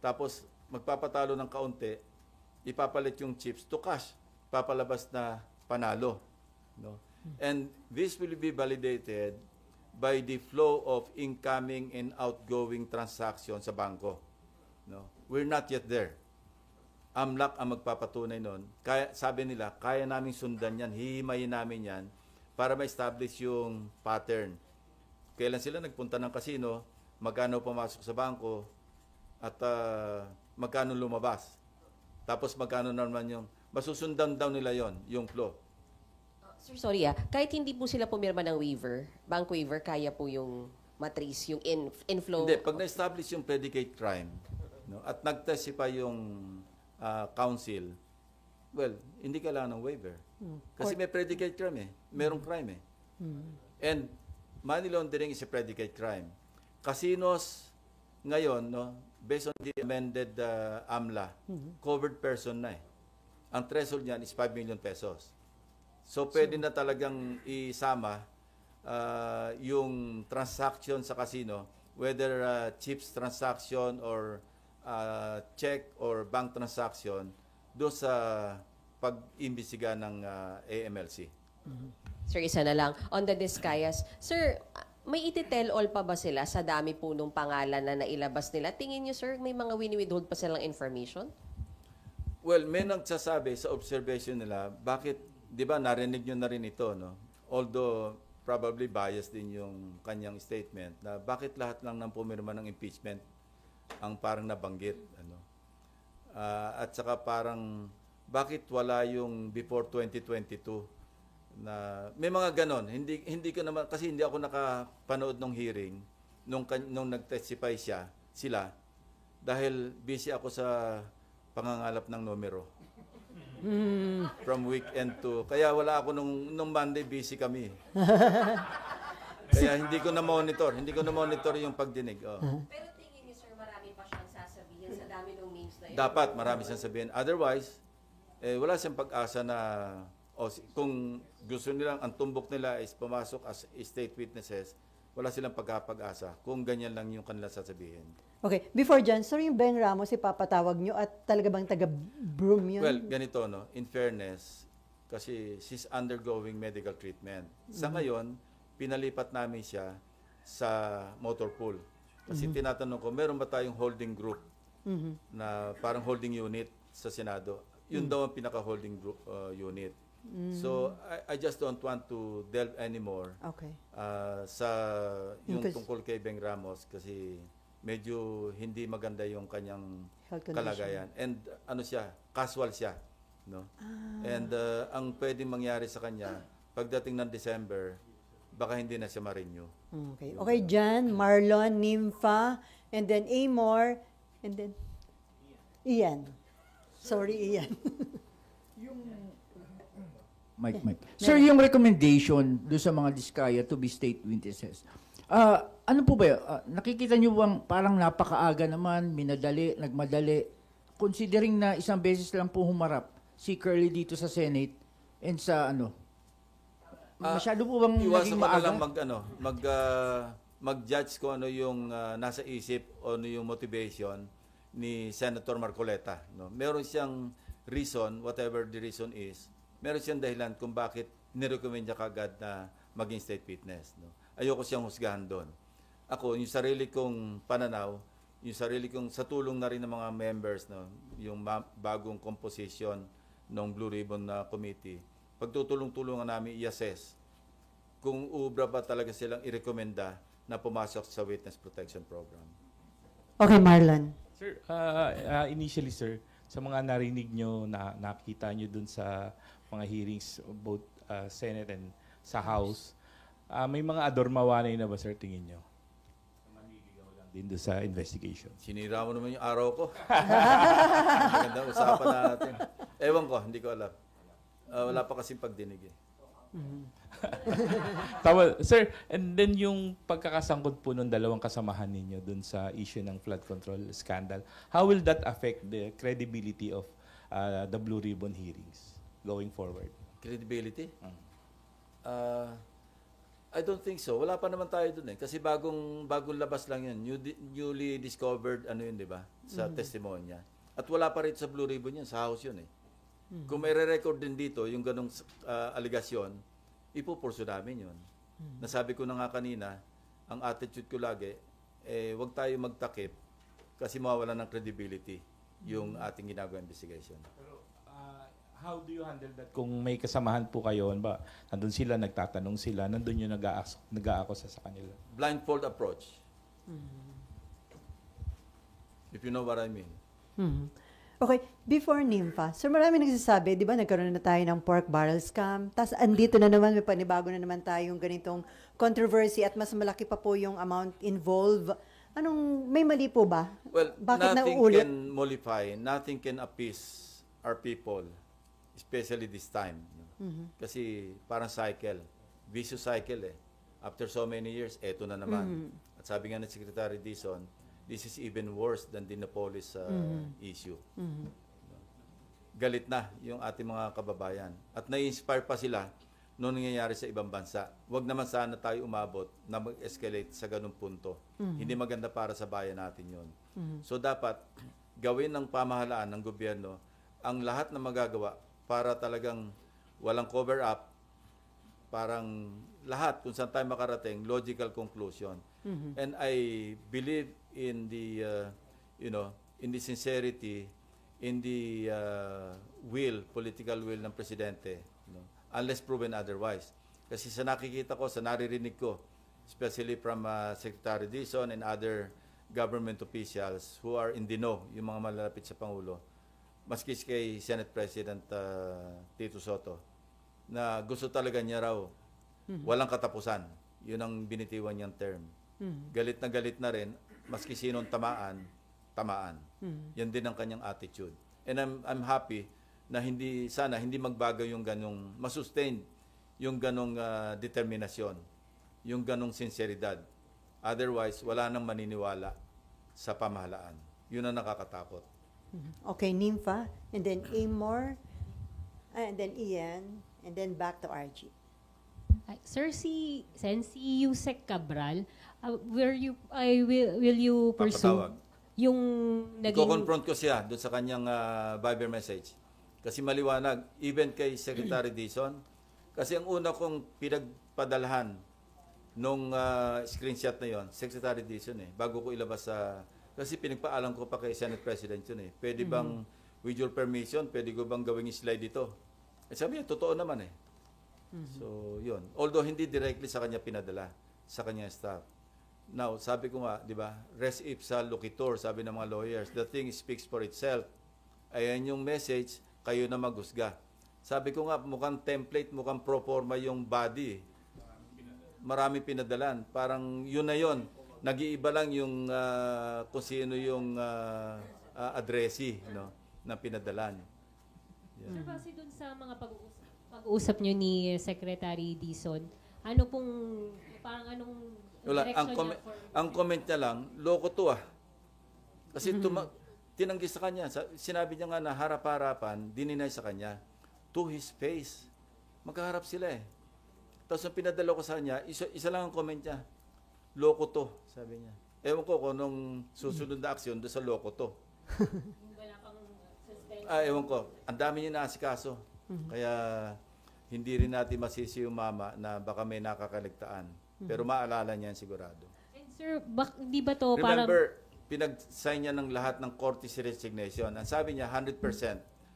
tapos magpapatalo ng kaunti, ipapalit yung chips to cash, papalabas na panalo. No? And this will be validated by the flow of incoming and outgoing transactions sa bangko. No? We're not yet there. AMLAC ang magpapatunay nun. Kaya, sabi nila, kaya naming sundan yan, hihimayin namin yan para ma-establish yung pattern. Kailan sila nagpunta ng casino, magkano pumasok sa bangko, at magkano lumabas. Tapos magkano naman yung, masusundan daw nila yon yung flow. Sir, sorry kahit hindi po sila pumirma ng waiver, bank waiver, kaya po yung matrace, yung inflow? Hindi, pag na-establish yung predicate crime, no, at nag-testify yung council, well, hindi kailangan ng waiver. Kasi may predicate crime eh. Merong crime eh. And money laundering is a predicate crime. Casinos ngayon, no, based on the amended AMLA, covered person na eh. Ang threshold niyan is 5 million pesos. So, pwede na talagang isama yung transaction sa casino, whether chips transaction or check or bank transaction, do sa pag-imbestiga ng AMLC. Sir, isa na lang. On the Discayas, sir, may iti-tell all pa ba sila sa dami po nung pangalan na nailabas nila? Tingin niyo, sir, may mga wini-withhold pa silang information? Well, may nagsasabi sa observation nila, bakit, di ba, narinig nyo na rin ito, no? Although, probably biased din yung kanyang statement, na bakit lahat lang ng pumirma ng impeachment ang parang nabanggit. Ano. At saka parang, bakit wala yung before 2022 na may mga ganon. Hindi ko naman, kasi hindi ako nakapanood ng hearing nung nag-testify sila dahil busy ako sa pangangalap ng numero. From weekend to, kaya wala ako nung Monday, busy kami. Kaya hindi ko na monitor yung pagdinig. Oh. Pero tingin niyo, sir, marami pa siyang sasabihin sa dami ng names na yun? Dapat marami siyang sabihin. Otherwise, wala siyang pag-asa na kung gusto nilang, ang tumbok nila is pumasok as state witnesses, wala silang pagkapag-asa kung ganyan lang yung kanila sasabihin. Okay, before dyan, sir, yung Beng Ramos, ipapatawag nyo at talaga bang taga-broom yun? Well, ganito, no? In fairness, kasi she's undergoing medical treatment. Sa ngayon, pinalipat namin siya sa motor pool. Kasi tinatanong ko, meron ba tayong holding group na parang holding unit sa Senado? Yun daw ang pinaka-holding group unit. So, I just don't want to delve anymore Okay. sa yung Because- tungkol kay Beng Ramos kasi medyo hindi maganda yung kanyang Health condition. kalagayan. And ano siya, casual siya. No? And ang pwedeng mangyari sa kanya, pagdating ng December, baka hindi na siya ma-renew. Okay. Okay, Jan, Marlon, Nympha, and then Amor, and then Ian. Sorry, Ian. Mike. Sir, yung recommendation do sa mga diskaya to be state witnesses, ano po ba yun? Nakikita niyo bang parang napakaaga naman, nagmadali, considering na isang beses lang po humarap si Curly dito sa Senate and sa masyado po bang Iwasan naging ko na maaga? lang mag-judge ko ano yung nasa isip o ano yung motivation ni Senator Marcoleta. No? Meron siyang reason, whatever the reason is, meron siyang dahilan kung bakit nirecommend niya kagad na maging state witness. No? Ayoko siyang husgahan doon. Ako, yung sarili kong pananaw, yung sarili kong sa tulong na rin ng mga members, no? Yung bagong composition ng Blue Ribbon na committee, pagtutulong-tulungan namin i-assess kung ubra ba talaga silang i-recommenda na pumasok sa Witness Protection Program. Okay, Marlon. Sir, initially sir, sa mga narinig nyo, nakita nyo dun sa mga hearings, both Senate and sa House, may mga adormawanay na ba sir tingin nyo? Maniligaw lang din dun sa investigation. Sinira mo naman yung araw ko. Maganda usapan natin. Ewan ko, hindi ko alam. Wala pa kasing pagdinig eh. Tama, sir, and then yung pagkakasangkot po ng dalawang kasamahan ninyo dun sa issue ng flood control scandal, how will that affect the credibility of the Blue Ribbon hearings going forward? Credibility? I don't think so. Wala pa naman tayo dun eh. Kasi bagong labas lang yun. Newly discovered, ano yun, di ba? Sa testimonya. At wala pa rin sa Blue Ribbon yun. Sa House yun eh. Kung may re-record din dito, yung ganong aligasyon, ipupurso namin yun. Nasabi ko na nga kanina, ang attitude ko lagi, wag tayo magtakip kasi mawawala ng credibility yung ating ginagawa investigation. Pero how do you handle that kung may kasamahan po kayo, ba? Nandun sila, nagtatanong sila, nandun yung nag-aakusa sa kanila. Blindfold approach. If you know what I mean. Okay, before Nympha, sir, marami nagsasabi, di ba, nagkaroon na tayo ng pork barrel scam, tapos andito na naman, may panibago na naman tayong ganitong controversy at mas malaki pa po yung amount involved. May mali po ba? Well, Bakit nothing nauulit? can mollify, nothing can appease our people, especially this time. Kasi parang cycle, vicious cycle eh. After so many years, eto na naman. At sabi nga ng Secretary Dizon, this is even worse than the Napolis issue. Galit na yung ating mga kababayan. At na-inspire pa sila noong nangyayari sa ibang bansa. Huwag naman sana tayo umabot na mag-escalate sa ganung punto. Hindi maganda para sa bayan natin yon. So dapat gawin ng pamahalaan ng gobyerno ang lahat na magagawa para talagang walang cover-up, parang lahat kung saan tayo makarating, logical conclusion. And I believe in the, in the sincerity, in the political will ng Presidente, unless proven otherwise. Kasi sa nakikita ko, sa naririnig ko, especially from Secretary Dizon and other government officials who are in the know, yung mga malalapit sa Pangulo, maski kay Senate President Tito Soto, na gusto talaga niya raw walang katapusan. Yun ang binitiwan niyang term. Galit na rin, maski sinong tamaan. Yan din ang kanyang attitude. And I'm happy na sana hindi magbago yung ganong, masustain yung ganong determinasyon, yung ganong sinseridad. Otherwise, wala nang maniniwala sa pamahalaan. Yun ang nakakatakot. Okay, Nympha, and then Amor, and then Ian, and then back to RG. Sir, si Yusek Cabral, will you pursue Papatawag. yung naging... Iko-confront ko siya doon sa kanyang Viber message. Kasi maliwanag, even kay Secretary Dizon, kasi ang una kong pinagpadalhan nung screenshot na yon, Secretary Dizon bago ko ilabas sa... kasi pinagpaalam ko pa kay Senate President yun Pwede bang, with your permission, pwede ko bang gawing slide dito? Sabi niya, totoo naman So, yun. Although hindi directly sa kanya pinadala, sa kanya staff. Now, sabi ko nga, di ba, res ipsa loquitur, sabi ng mga lawyers, the thing speaks for itself. Ayan yung message, kayo na maghusga. Sabi ko nga, mukhang template, mukhang pro forma yung body. Marami pinadalan. Parang yun na yun. Nag-iiba lang yung kung sino yung addressee na pinadalan. Sir, kasi dun sa mga pag-uusap nyo ni Secretary Dizon, ano pong, parang anong wala, direction niya ang comment niya lang, loko to Kasi tinanggi sa kanya. Sinabi niya nga na harap-harapan, dininay sa kanya. To his face. Magkaharap sila Tapos ang pinadala ko sa kanya, isa lang ang comment niya. Loko to, sabi niya. Ewan ko kung nung susunod na aksyon doon sa loko to. wala pang suspension? Ewan ko. Ang dami niya naasikaso. Kaya hindi rin natin masisi yung mama na baka may nakakaligtaan. Pero maalala niya yan sigurado. And sir, di ba to parang... Remember, pinag-sign niya ng lahat ng courtesy resignation. Ang sabi niya, 100%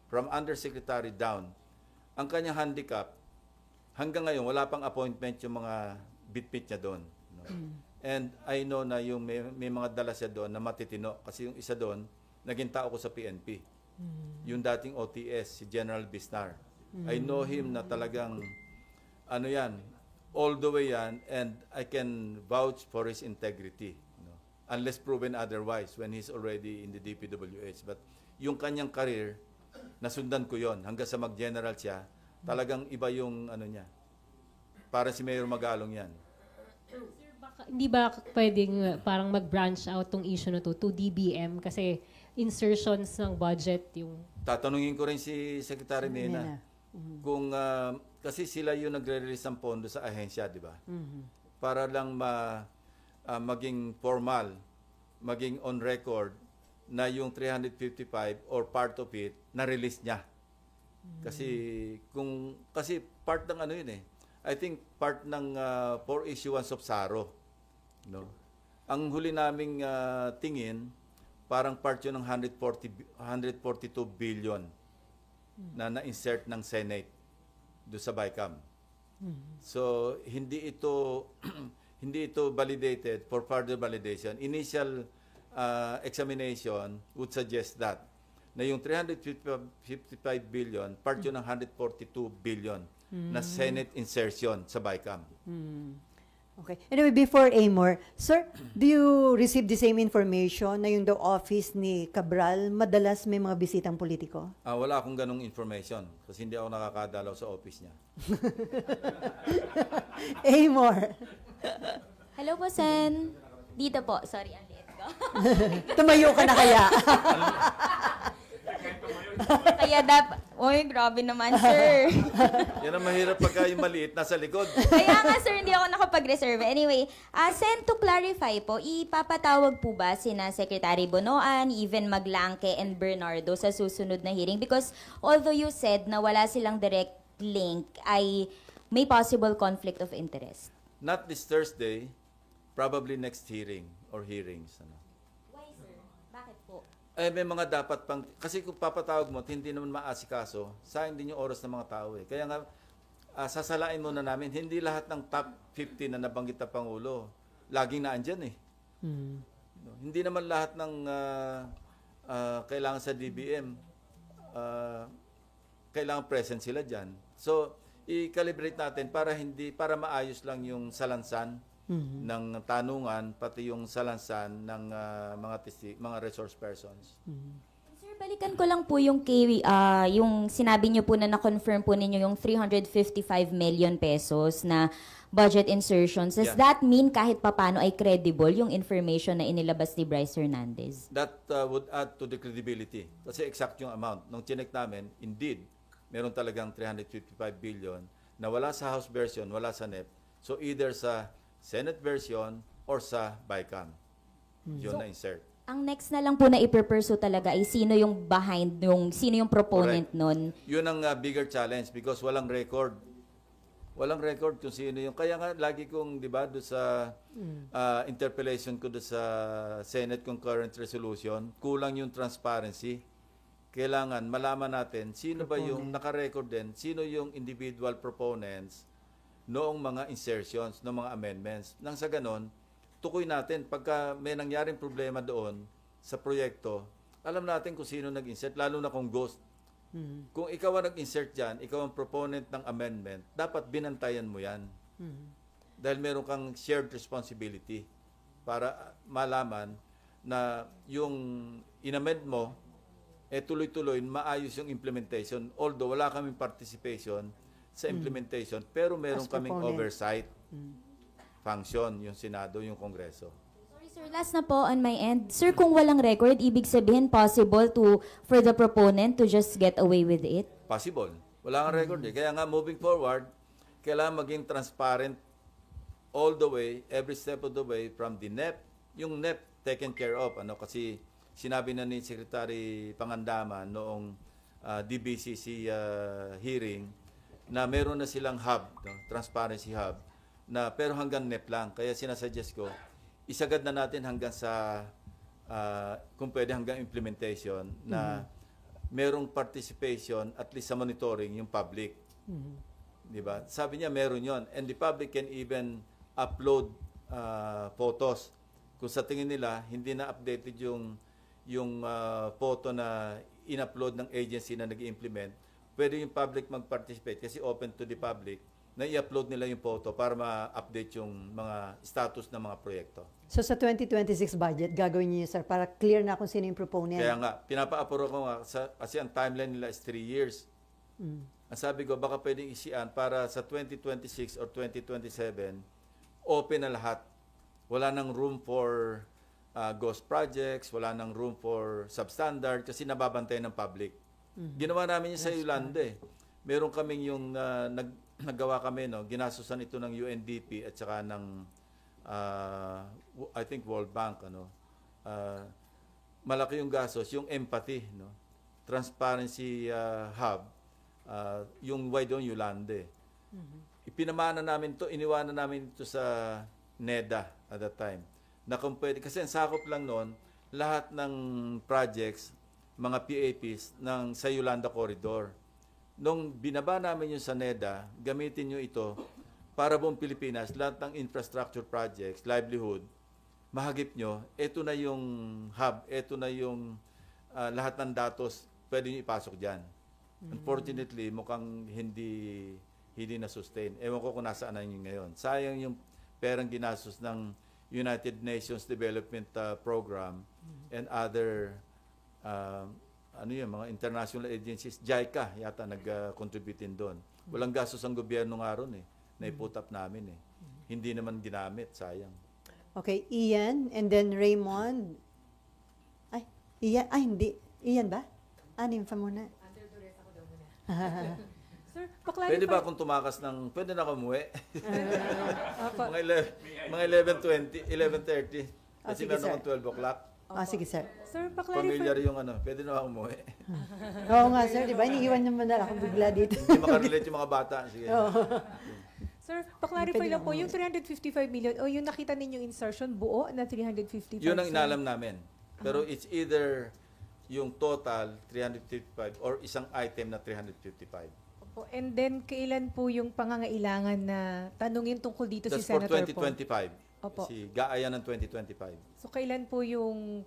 from undersecretary down. Ang kanyang handicap, hanggang ngayon, wala pang appointment yung mga bitbit niya doon. And I know na yung may mga dala siya doon na matitino. Kasi yung isa doon, naging tao ko sa PNP. Yung dating OTS, si General Bisnar. I know him na talagang, all the way yan, and I can vouch for his integrity. Unless proven otherwise when he's already in the DPWH. But yung kanyang career, nasundan ko yon hanggang sa mag-general siya, talagang iba yung niya. Para si Mayor Magalong yan. Sir, hindi ba pwedeng parang mag-branch out tong issue na to DBM kasi insertions ng budget yung... Tatanungin ko rin si Secretary Mena. Kung, kasi sila yung nagre-release ng pondo sa ahensya, di ba? Para lang maging formal, maging on record na yung 355 or part of it na-release niya. Kasi part ng yun I think part ng for issuance of SARO. Ang huli naming tingin, parang part yun ng 142 billion na na-insert ng Senate do sa BICAM. So hindi ito validated for further validation. Initial examination would suggest that na yung 355 billion, part yun ng 142 billion na Senate insertion sa BICAM. Okay. Anyway, before Amor, sir, do you receive the same information na yung the office ni Cabral madalas may mga bisitang politiko? Wala akong ganong information kasi hindi ako nakakadalaw sa office niya. Amor. Hello po, Sen. Dito po. Sorry, ang liit ko. Tumayo ka na kaya? Kaya Uy, grabe naman, sir. Yan ang mahirap pagka yung maliit nasa likod. Kaya nga, sir, hindi ako nakapag-reserve. Anyway, Sen, to clarify po, ipapatawag po ba sina Secretary Bonoan, even Maglangke and Bernardo sa susunod na hearing? Because although you said na wala silang direct link, ay may possible conflict of interest. Not this Thursday, probably next hearing or hearings. Why, sir? Bakit po? May mga dapat pang, kasi kung papatawag mo, hindi naman maasikaso, sayang din yung oras ng mga tao Kaya nga, sasalain muna namin, hindi lahat ng top 50 na nabanggit na Pangulo, laging naandyan Hindi naman lahat ng kailangan sa DBM, kailangan present sila dyan. So, i-calibrate natin para maayos lang yung salansan ng tanungan, pati yung salansan ng mga resource persons. Sir, balikan ko lang po yung yung sinabi niyo po na na-confirm po ninyo yung 355 million pesos na budget insertions. Does that mean kahit papano ay credible yung information na inilabas ni Bryce Hernandez? That would add to the credibility. Kasi exact yung amount. Nung chinek namin, indeed, meron talagang 355 billion na wala sa House version, wala sa NEP. So either sa Senate version or sa BICAM. Yun na insert. Ang next na lang po na ipe-pursue talaga ay sino yung behind, sino yung proponent nun? Yun ang bigger challenge because walang record. Walang record kung sino yung... Kaya nga, lagi kong, di ba, doon sa interpellation ko doon sa Senate Concurrent Resolution, kulang yung transparency. Kailangan malaman natin sino ba yung naka-record din, sino yung individual proponents noong mga insertions, noong mga amendments. Nang sa ganon, tukoy natin pagka may nangyaring problema doon sa proyekto, alam natin kung sino nag-insert, lalo na kung ghost. Kung ikaw ang nag-insert dyan, ikaw ang proponent ng amendment, dapat binantayan mo yan. Dahil meron kang shared responsibility para malaman na yung inamend mo, tuloy-tuloy, maayos yung implementation. Although wala kaming participation sa implementation, pero meron kaming oversight function, yung Senado, yung Kongreso. Sir, last na po on my end. Sir, kung walang record, ibig sabihin possible for the proponent to just get away with it? Possible. Wala kang record eh. Kaya nga, moving forward, kailangan maging transparent all the way, every step of the way from the NEP. Yung NEP, taken care of. Kasi sinabi na ni Secretary Pangandaman noong DBCC hearing na meron na silang hub, transparency hub, pero hanggang NEP lang. Kaya sinasuggest ko, isagad na natin hanggang sa, kung pwede hanggang implementation, na merong participation, at least sa monitoring, yung public. Diba? Sabi niya, meron yon. And the public can even upload photos. Kung sa tingin nila, hindi na updated yung photo na in-upload ng agency na nag-implement, pwede yung public mag-participate kasi open to the public na i-upload nila yung photo para ma-update yung mga status ng mga proyekto. So sa 2026 budget, gagawin niyo, sir, para clear na kung sino yung proponent? Kaya nga, pinapa-approve ko nga, kasi ang timeline nila is 3 years. Ang sabi ko, baka pwedeng isian para sa 2026 or 2027, open na lahat. Wala nang room for ghost projects, wala nang room for substandard kasi nababantay ng public. Ginawa namin yun sa Yolanda eh. Meron kaming yung naggawa kami, ginasusan ito ng UNDP at saka ng I think World Bank, malaki yung gastos, yung empathy, transparency hub, yung why doon Yolanda. Ipinamana namin to, iniwanan namin ito sa NEDA at that time. Na kung pwede, kasi ang sakop lang noon, lahat ng projects, mga PAPs sa Yolanda Corridor. Nung binaba namin yung sa NEDA, gamitin nyo ito para buong Pilipinas, lahat ng infrastructure projects, livelihood, mahagip nyo, ito na yung hub, ito na yung lahat ng datos, pwede nyo ipasok dyan. Unfortunately, mukhang hindi na-sustain. Ewan ko kung nasaan na yun ngayon. Sayang yung perang ginastos ng United Nations Development Program and other mga international agencies, JICA yata nag-contribute din doon. Walang gastos ang gobyerno nga ron naiputap namin Hindi naman ginamit, sayang. Okay, Ian, and then Raymond. Hindi. Ian ba? Anim pa muna. Under duress ako daw muna. Sir, pwede ba akong tumakas ng, pwede na ako umuwi? mga 11:20, 11:30. Kasi meron akong 12 o'clock. Sige, sir. Sir, Familiar yung pwede na ako umuwi. Oo nga, sir. Di ba? Iniiwan naman na ako bigla dito. Hindi makarelate yung mga bata. Sige. Sir, pa-clarify lang po, yung 355 million, o yung nakita ninyong insertion, buo na 355? Yun ang inalam namin. Pero it's either yung total 355 or isang item na 355. Opo. And then, kailan po yung pangangailangan na tanungin tungkol dito That's si Senator for 2025. Opo. Kasi gaaya ng 2025. So kailan po yung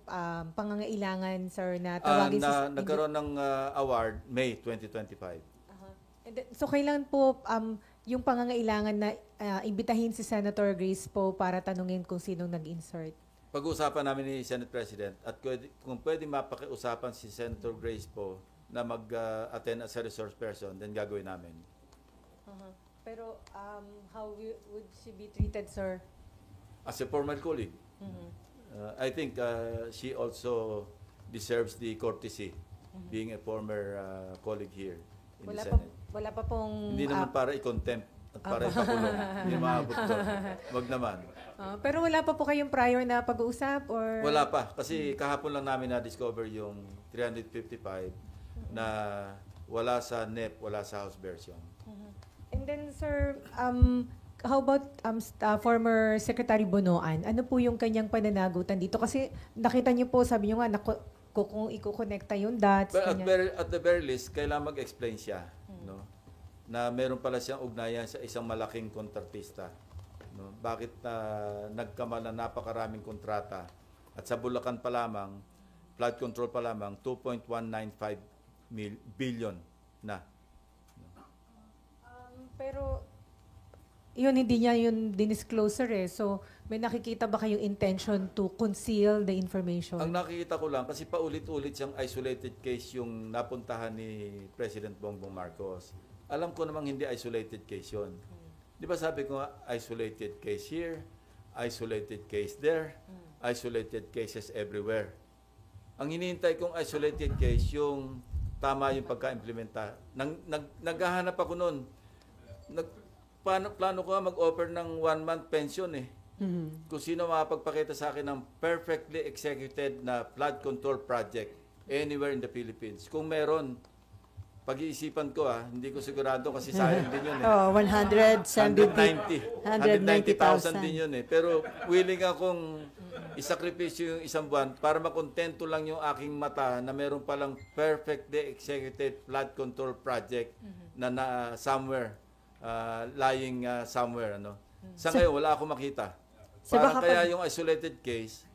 pangangailangan, sir, na tawagin Nagkaroon ng award May 2025. And then, so kailan po yung pangangailangan na imbitahin si Senator Grace po para tanungin kung sinong nag-insert? Pag-uusapan namin ni Senate President at kung pwede mapakiusapan si Senator Grace po na mag-attend as a resource person, then gagawin namin. Pero how would she be treated, sir? As a former colleague, I think she also deserves the courtesy being a former colleague here in the Senate. Wala pa pong... Hindi naman para i-contempt at para ipakulong. Hindi maabot doon. Wag naman. Pero wala pa po kayong prior na pag-uusap? Or... Wala pa. Kasi kahapon lang namin na-discover yung 355 na wala sa NEP, wala sa House version. And then, sir, how about former Secretary Bonoan? Ano po yung kanyang pananagutan dito? Kasi nakita niyo po, sabi niyo nga, kung iko-connecta yung dots. But at the very least, kailangan mag-explain siya. No? Na meron pala siyang ugnayan sa isang malaking kontratista. No? Bakit nagkamala napakaraming kontrata? At sa Bulacan pa lamang, flood control pa lamang, 2.195 billion na. Pero yun, hindi niya yun dinisclosure eh. So, may nakikita ba kayong intention to conceal the information? Ang nakikita ko lang, kasi paulit-ulit siyang isolated case yung napuntahan ni President Bongbong Marcos. Alam ko namang hindi isolated case yun. Di ba sabi ko nga, isolated case here, isolated case there, isolated cases everywhere. Ang hinihintay kong isolated case, yung tama yung pagka-implementa. Naghahanap ako noon. Plano ko mag-offer ng 1-month pension eh. Kung sino makapagpakita sa akin ng perfectly executed na flood control project anywhere in the Philippines. Kung meron, pag-iisipan ko hindi ko sigurado kasi sayang din yun eh. 190,000 din yun eh. Pero willing akong isakripisyo yung isang buwan para makontento lang yung aking mata na meron palang perfectly executed flood control project na somewhere. Lying somewhere, ano. Sa ngayon, wala akong makita. Parang kaya yung isolated case,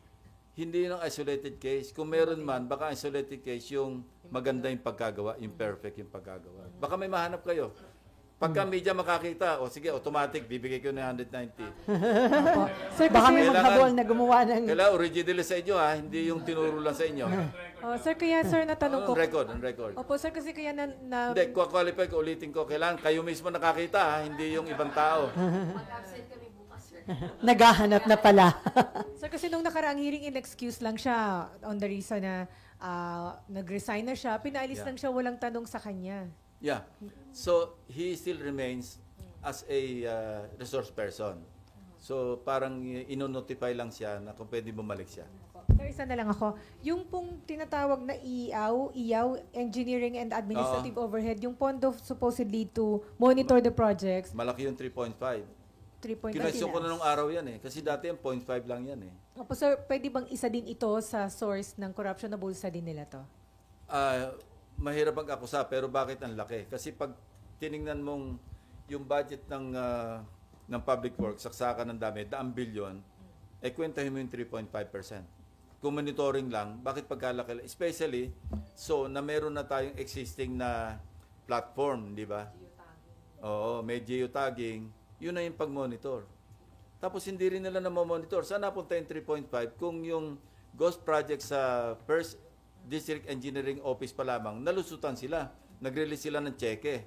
hindi yung isolated case. Kung meron man, baka isolated case yung maganda yung pagkagawa, yung perfect yung pagkagawa. Baka may mahanap kayo. Pagka media makakita, sige, automatic, bibigay ko na 190. Sir, baka may maghabol na gumawa ng... Kailangan original sa inyo, hindi yung tinuro lang sa inyo. Sir, kaya sir, natanong ko... On record. Opo, sir, kasi kaya na... Hindi, qualify ko, ulitin ko. Kailangan kayo mismo nakakita, hindi yung ibang tao. Naghahanap na pala. Sir, kasi nung nakaraang hearing, in-excuse lang siya on the reason na nag-resign na siya. Pinaalis lang siya, walang tanong sa kanya. Yeah. So, he still remains as a resource person. So, parang ino-notify lang siya na kung pwede bumalik siya. Sir, isa na lang ako. Yung pong tinatawag na IAW, Engineering and Administrative Overhead, yung pondo supposedly to monitor the projects. Malaki yung 3.5. 3.5. Kinasyon ko na nung araw yan eh. Kasi dati yung 0.5 lang yan eh. Opo, sir, pwede bang isa din ito sa source ng corruption na bulsa din nila to? Mahirap mag-akusa, pero bakit ang laki? Kasi pag tiningnan mong yung budget ng public works, saksakan ng dami, 100 billion, kwentahin mo yung 3.5%. Kung monitoring lang, bakit pagkalaki? Especially, na meron na tayong existing na platform, di ba? Oo, may geotagging, yun na yung pag-monitor. Tapos hindi rin nila na-monitor. Saan napunta yung 3.5? Kung yung ghost project sa First District Engineering Office pa lamang, nalusutan sila. Nag-release sila ng cheque.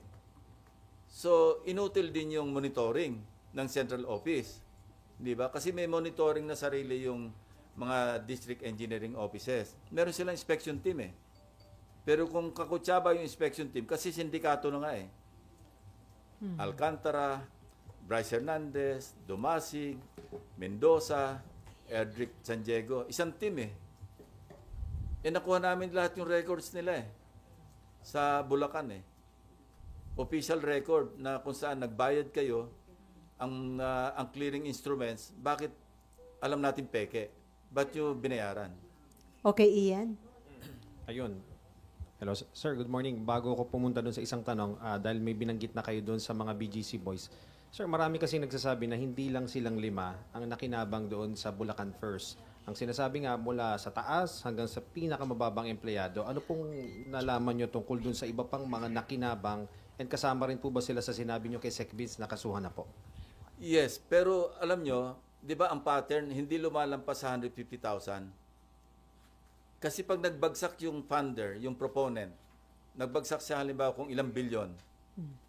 So, inutil din yung monitoring ng Central Office. Di ba? Kasi may monitoring na sarili yung mga District Engineering Offices. Meron silang inspection team eh. Pero kung kakutsaba yung inspection team, kasi sindikato na nga eh. Alcantara, Bryce Hernandez, Dumasig, Mendoza, Edric San Diego. Isang team eh. Nakuha namin lahat yung records nila sa Bulacan eh. Official record na kung saan nagbayad kayo ang clearing instruments, bakit alam natin peke? Ba't yung binayaran? Okay, Ian. Ayun. Hello, sir. Good morning. Bago ko pumunta doon sa isang tanong, dahil may binanggit na kayo doon sa mga BGC boys, Sir, marami kasi nagsasabi na hindi lang silang 5 ang nakinabang doon sa Bulacan First. Ang sinasabi nga mula sa taas hanggang sa pinakamababang empleyado, ano pong nalaman nyo tungkol doon sa iba pang mga nakinabang and kasama rin po ba sila sa sinabi nyo kay Sec Vince na kasuhan na po? Yes, pero alam nyo, di ba ang pattern, hindi lumalampas sa 150,000. Kasi pag nagbagsak yung funder, yung proponent, nagbagsak siya halimbawa kung ilang bilyon,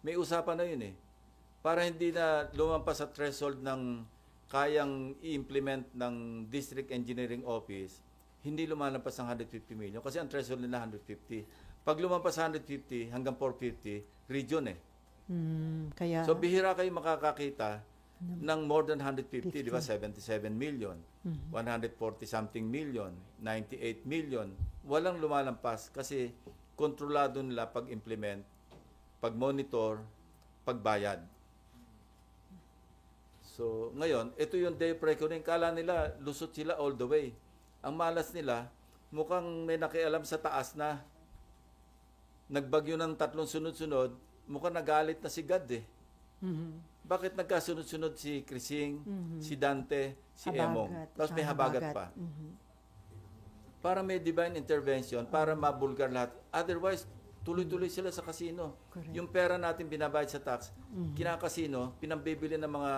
may usapan na yun eh. Para hindi na lumampas sa threshold ng kayang i-implement ng District Engineering Office, hindi lumalampas ng 150 million. Kasi ang threshold nila 150. Pag lumampas sa 150 hanggang 450, region eh. Kaya, So bihira kayo makakakita ng more than 150, di ba? 77 million, 140 something million, 98 million. Walang lumalampas kasi kontrolado nila pag-implement, pag-monitor, pagbayad. So, ngayon, ito yung day of reckoning. Kala nila, lusot sila all the way. Ang malas nila, mukhang may nakialam sa taas na nagbagyo ng 3 sunod-sunod, mukhang nagalit na si God eh. Bakit nagkasunod-sunod si Crising, si Dante, si Emong? Tapos may habagat pa. Para may divine intervention, para mabulgar lahat. Otherwise, tuloy-tuloy sila sa kasino. Correct. Yung pera natin binabayad sa tax, kinakasino, pinambibili ng mga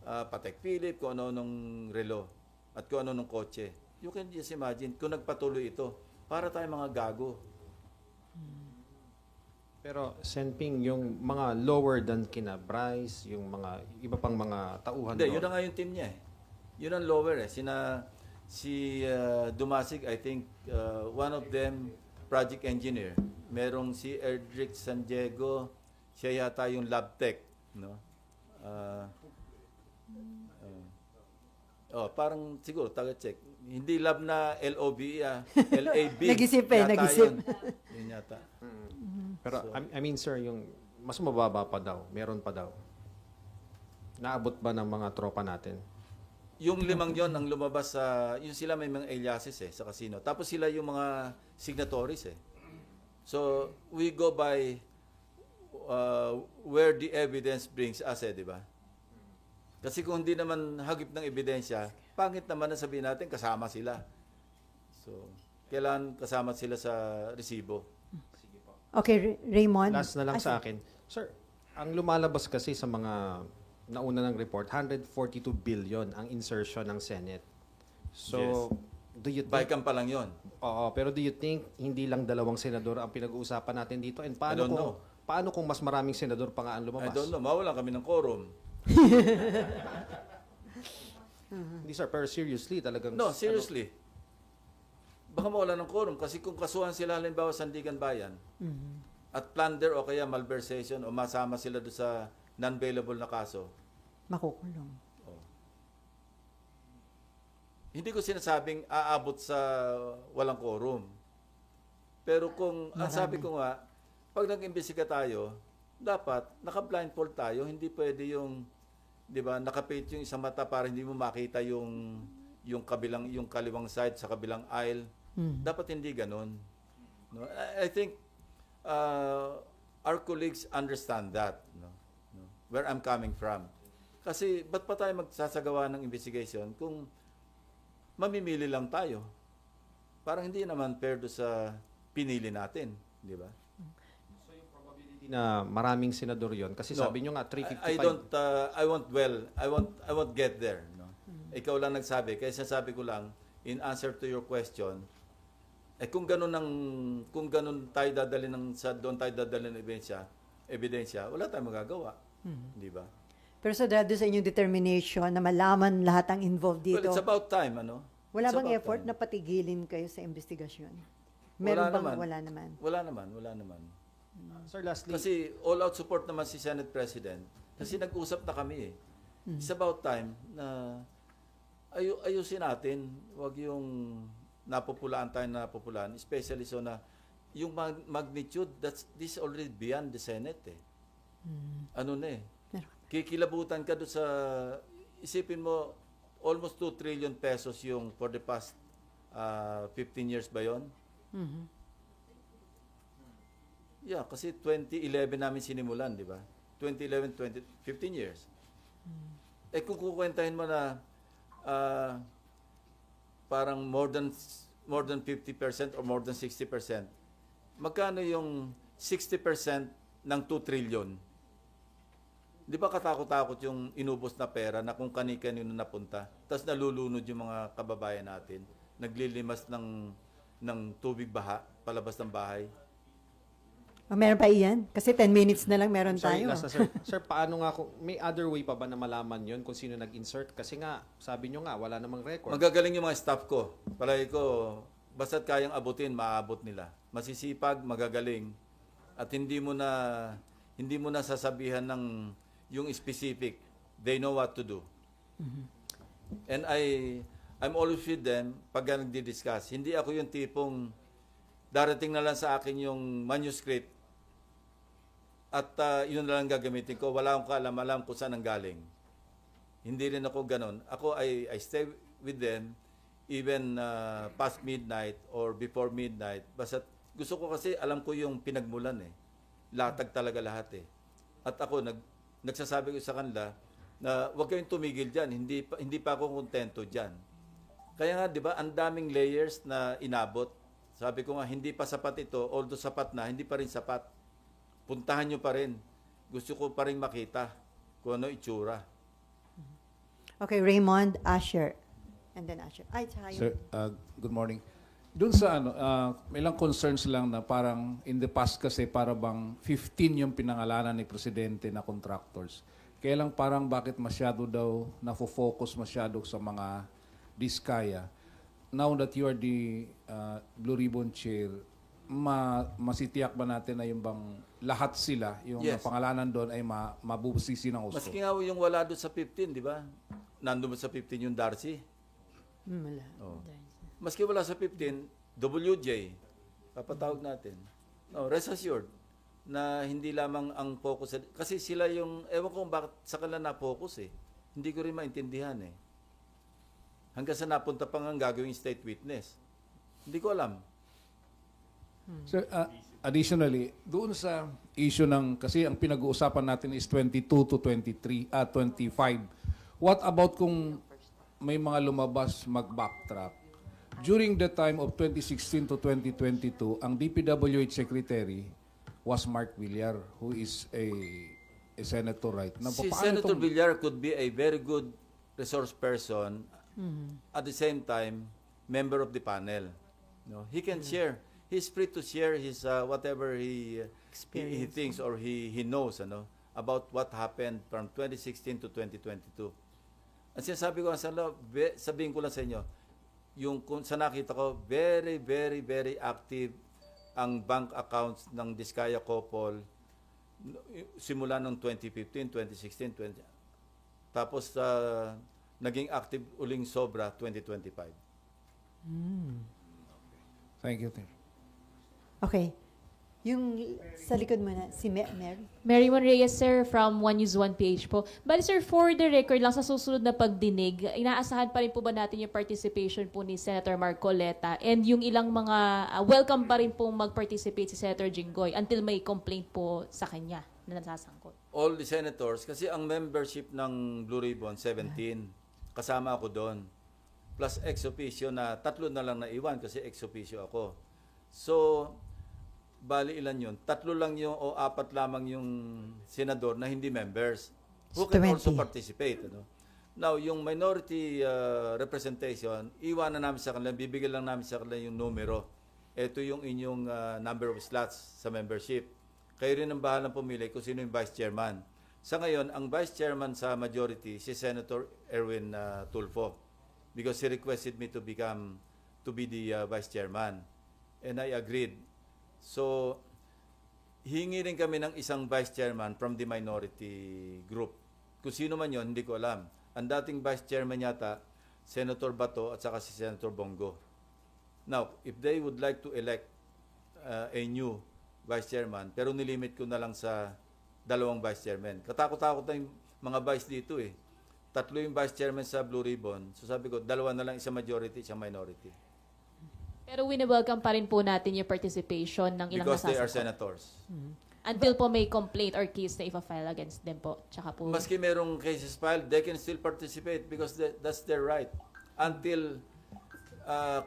Patek Philippe, kung ano nung relo, at kung ano nung kotse. You can just imagine, kung nagpatuloy ito, para tayo mga gago. Pero Senping, yung mga lower than kina Bryce, yung mga iba pang mga tauhan Hindi, doon. yun na nga yung team niya eh. Yun ang lower eh. Si Dumasig, I think, one of them, project engineer. Merong si Erdrick San Diego, siya yata yung lab tech. No? Parang siguro, taga-check. Hindi lab na LOB, LAB. Nag-isip eh, Yata nag-isip. Yun yata. Pero I mean sir, yung mas mababa pa daw, meron pa daw. Naabot ba ng mga tropa natin? Yung 5 yon ang lumabas sa, yung sila may mga aliases eh, sa casino. Tapos sila yung mga signatories eh. So, we go by where the evidence brings us eh, di ba? Kasi kung hindi naman hagip ng ebidensya, pangit naman na sabihin natin kasama sila. So, kailangan kasama sila sa resibo. okay, Raymond. Last na lang sa akin. Sir, ang lumalabas kasi sa mga nauna ng report, 142 billion ang insertion ng Senate. So, Yes. do you think... Baikan pa lang yon. Oo, pero do you think hindi lang 2 senador ang pinag-uusapan natin dito? And I don't know. paano kung mas maraming senador pa nga ang I lumabas? don't know, mawalan kami ng quorum. Hindi sir, pero seriously talagang... No, seriously. Baka mawala ng quorum kasi kung kasuhan sila halimbawa Sandigan Bayan at plunder o kaya malversation o masama sila doon sa non-bailable na kaso, Makukulong. hindi ko sinasabing aabot sa walang quorum. Pero kung, ang sabi ko nga, pag nag-imbestiga tayo, dapat naka-blindfold tayo, hindi pwede yung, di ba, nakapaint yung isang mata para hindi mo makita yung kaliwang side sa kabilang aisle. Dapat hindi ganun. No? I think our colleagues understand that, no? Where I'm coming from. Kasi ba't pa tayo magsasagawa ng investigation kung mamimili lang tayo? Parang hindi naman fair do sa pinili natin, di ba? na maraming senador yon kasi No. sabi nyo nga 355. I won't get there, no. Ikaw lang nagsabi, kaya sasabi ko lang in answer to your question, kung ganun tayo dadali doon tayo dadali ng ebidensya, wala tayong magagawa, di ba? Pero sa dahil sa inyong determination na malaman lahat ang involved dito, Well, it's about time, ano? wala It's bang about effort time. na patigilin kayo sa investigasyon? Meron bang wala naman? Wala naman. Sir, lastly, Kasi all-out support naman si Senate President. Kasi nag-usap na kami eh. It's about time na ayusin natin. Huwag yung napopulaan tayo na napopulaan. Especially so na yung magnitude, this already beyond the Senate eh. Ano na eh. Kikilabutan ka doon sa, isipin mo, almost 2 trillion pesos yung for the past 15 years ba yun? Yeah, kasi 2011 namin sinimulan, di ba? 2011, 15 years. Eh kung kukwentahin mo na parang more than 50% or more than 60%, magkano yung 60% ng 2 trillion? Di ba katakot-takot yung inubos na pera na kung kani-kanino napunta, tapos nalulunod yung mga kababayan natin, naglilimas ng tubig baha, palabas ng bahay. Meron pa iyan? Kasi 10 minutes na lang meron Sorry, tayo. last na, sir. Sir, paano nga may other way pa ba na malaman yon kung sino nag-insert? Kasi nga, sabi nyo nga, wala namang record. Magagaling yung mga staff ko. Palagi ko, basta't kayang abutin, maaabot nila. Masisipag, magagaling. At hindi mo na sasabihan ng yung specific. They know what to do. And I'm always with them pag nagdi-discuss. Hindi ako yung tipong darating na lang sa akin yung manuscript at yun na lang gagamitin ko. Wala akong kaalam-alam kung saan ang galing. Hindi rin ako ganon. Ako, I stay with them even past midnight or before midnight. Basta gusto ko kasi alam ko yung pinagmulan eh. Latag talaga lahat eh. At ako, nagsasabi ko sa kanila na huwag kayong tumigil dyan. Hindi pa ako kontento dyan. Kaya nga, di ba, ang daming layers na inabot. Sabi ko nga, hindi pa sapat ito. Although sapat na, hindi pa rin sapat. Puntahan nyo pa rin. Gusto ko pa rin makita kung ano itsura. Okay, Raymond, Asher. And then Asher. Ay, tsaka yun. Sir, good morning. Doon sa may ilang concerns lang na parang in the past kasi para bang 15 yung pinangalanan ni Presidente na contractors. Kaya lang parang bakit masyado daw nafo-focus masyado sa mga diskaya. Now that you are the Blue Ribbon Chair, masitiyak ba natin na yung bang lahat sila, yung pangalanan doon ay mabubusisi ng gusto? Maski nga yung wala doon sa 15, di ba? Nandun sa 15 yung Darcy. Wala. Oh. Maski wala sa 15, WJ, papatawag natin. No, rest assured na hindi lamang ang focus. Kasi sila yung, ewan ko bakit sa kanila na-focus eh. Hindi ko rin maintindihan eh. Hanggang sa napunta pa nga gagawing state witness. Hindi ko alam. Sir, additionally, doon sa issue ng, kasi ang pinag-uusapan natin is 22 to 25. What about kung may mga lumabas mag-backtrack? During the time of 2016 to 2022, ang DPWH Secretary was Mark Villar, who is a senator, right? Si Senator Villar could be a very good resource person, at the same time, member of the panel. No, he can share. He's free to share his whatever he thinks or he knows about what happened from 2016 to 2022. At sinasabi ko sabihin ko lang sa inyo, yung sa nakita ko, very, very, very active ang bank accounts ng Diskaya Couple simula ng 2015, 2016, tapos naging active uling sobra 2025. Thank you, Tim. Okay. Yung sa likod mo na, si Mary. Mary Mon Reyes, sir, from One News One PH po. Bali, sir, for the record lang, sa susunod na pagdinig, inaasahan pa rin po ba natin yung participation po ni Senator Marcoleta and yung ilang mga welcome pa rin po mag-participate si Senator Jinggoy until may complaint po sa kanya na nasasangkot? All the senators, kasi ang membership ng Blue Ribbon, 17. Kasama ako doon. Plus ex officio na 3 na lang naiwan kasi ex officio ako. So, bali ilan yun? 3 lang yung o 4 lamang yung senador na hindi members who can also participate. Now, yung minority representation, iwanan namin sa kanila, bibigyan lang namin sa kanila yung numero. Ito yung inyong number of slots sa membership. Kayo rin ang bahalang pumili kung sino yung vice chairman. Sa ngayon, ang vice chairman sa majority, si Senator Erwin Tulfo, because he requested me to be the vice chairman. And I agreed. So, hingi rin kami ng isang vice chairman from the minority group. Kung sino man yon, hindi ko alam. Ang dating vice chairman yata, Senator Bato at saka si Senator Bongo. Now, if they would like to elect a new vice chairman, pero nilimit ko na lang sa 2 vice chairman. Katakot-takot na yung mga vice dito eh. 3 yung vice chairman sa Blue Ribbon. So sabi ko, 2 na lang, isa majority, isa minority. Pero wini-welcome pa rin po natin yung participation ng ilang because nasasangkot. they are senators. until po may complaint or case na ipa-file against them po. Tsaka po. Maski merong cases filed, they can still participate because that's their right. Until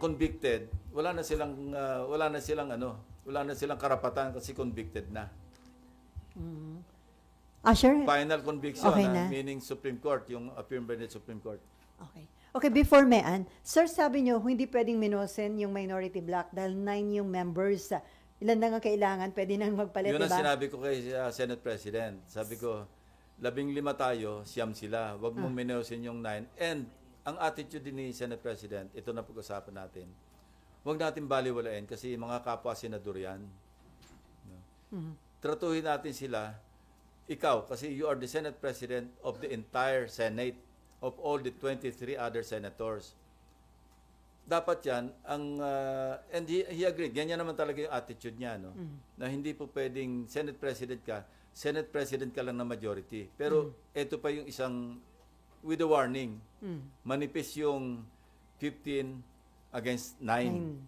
convicted, wala na silang karapatan kasi convicted na. Sure. Final conviction, Okay na. meaning Supreme Court, yung affirmed by the Supreme Court. Okay. Okay, before Mean, sir, sabi nyo, hindi pwedeng minosen yung minority block dahil 9 yung members. Ilan na nga kailangan, pwede nang magpalit, Yun ang diba? sinabi ko kay Senate President. Sabi ko, 15 tayo, siyam sila. Huwag mong minosen yung 9. And ang attitude din ni Senate President, ito na pag-usapan natin. Huwag natin baliwalain kasi mga kapwa senador yan. Tratuhin natin sila, ikaw, kasi you are the Senate President of the entire Senate, of all the 23 other senators. Dapat yan, and he agreed, ganyan naman talaga yung attitude niya, no? Na hindi po pwedeng Senate President ka lang na majority. Pero ito pa yung isang, with a warning, manipis yung 15 against 9.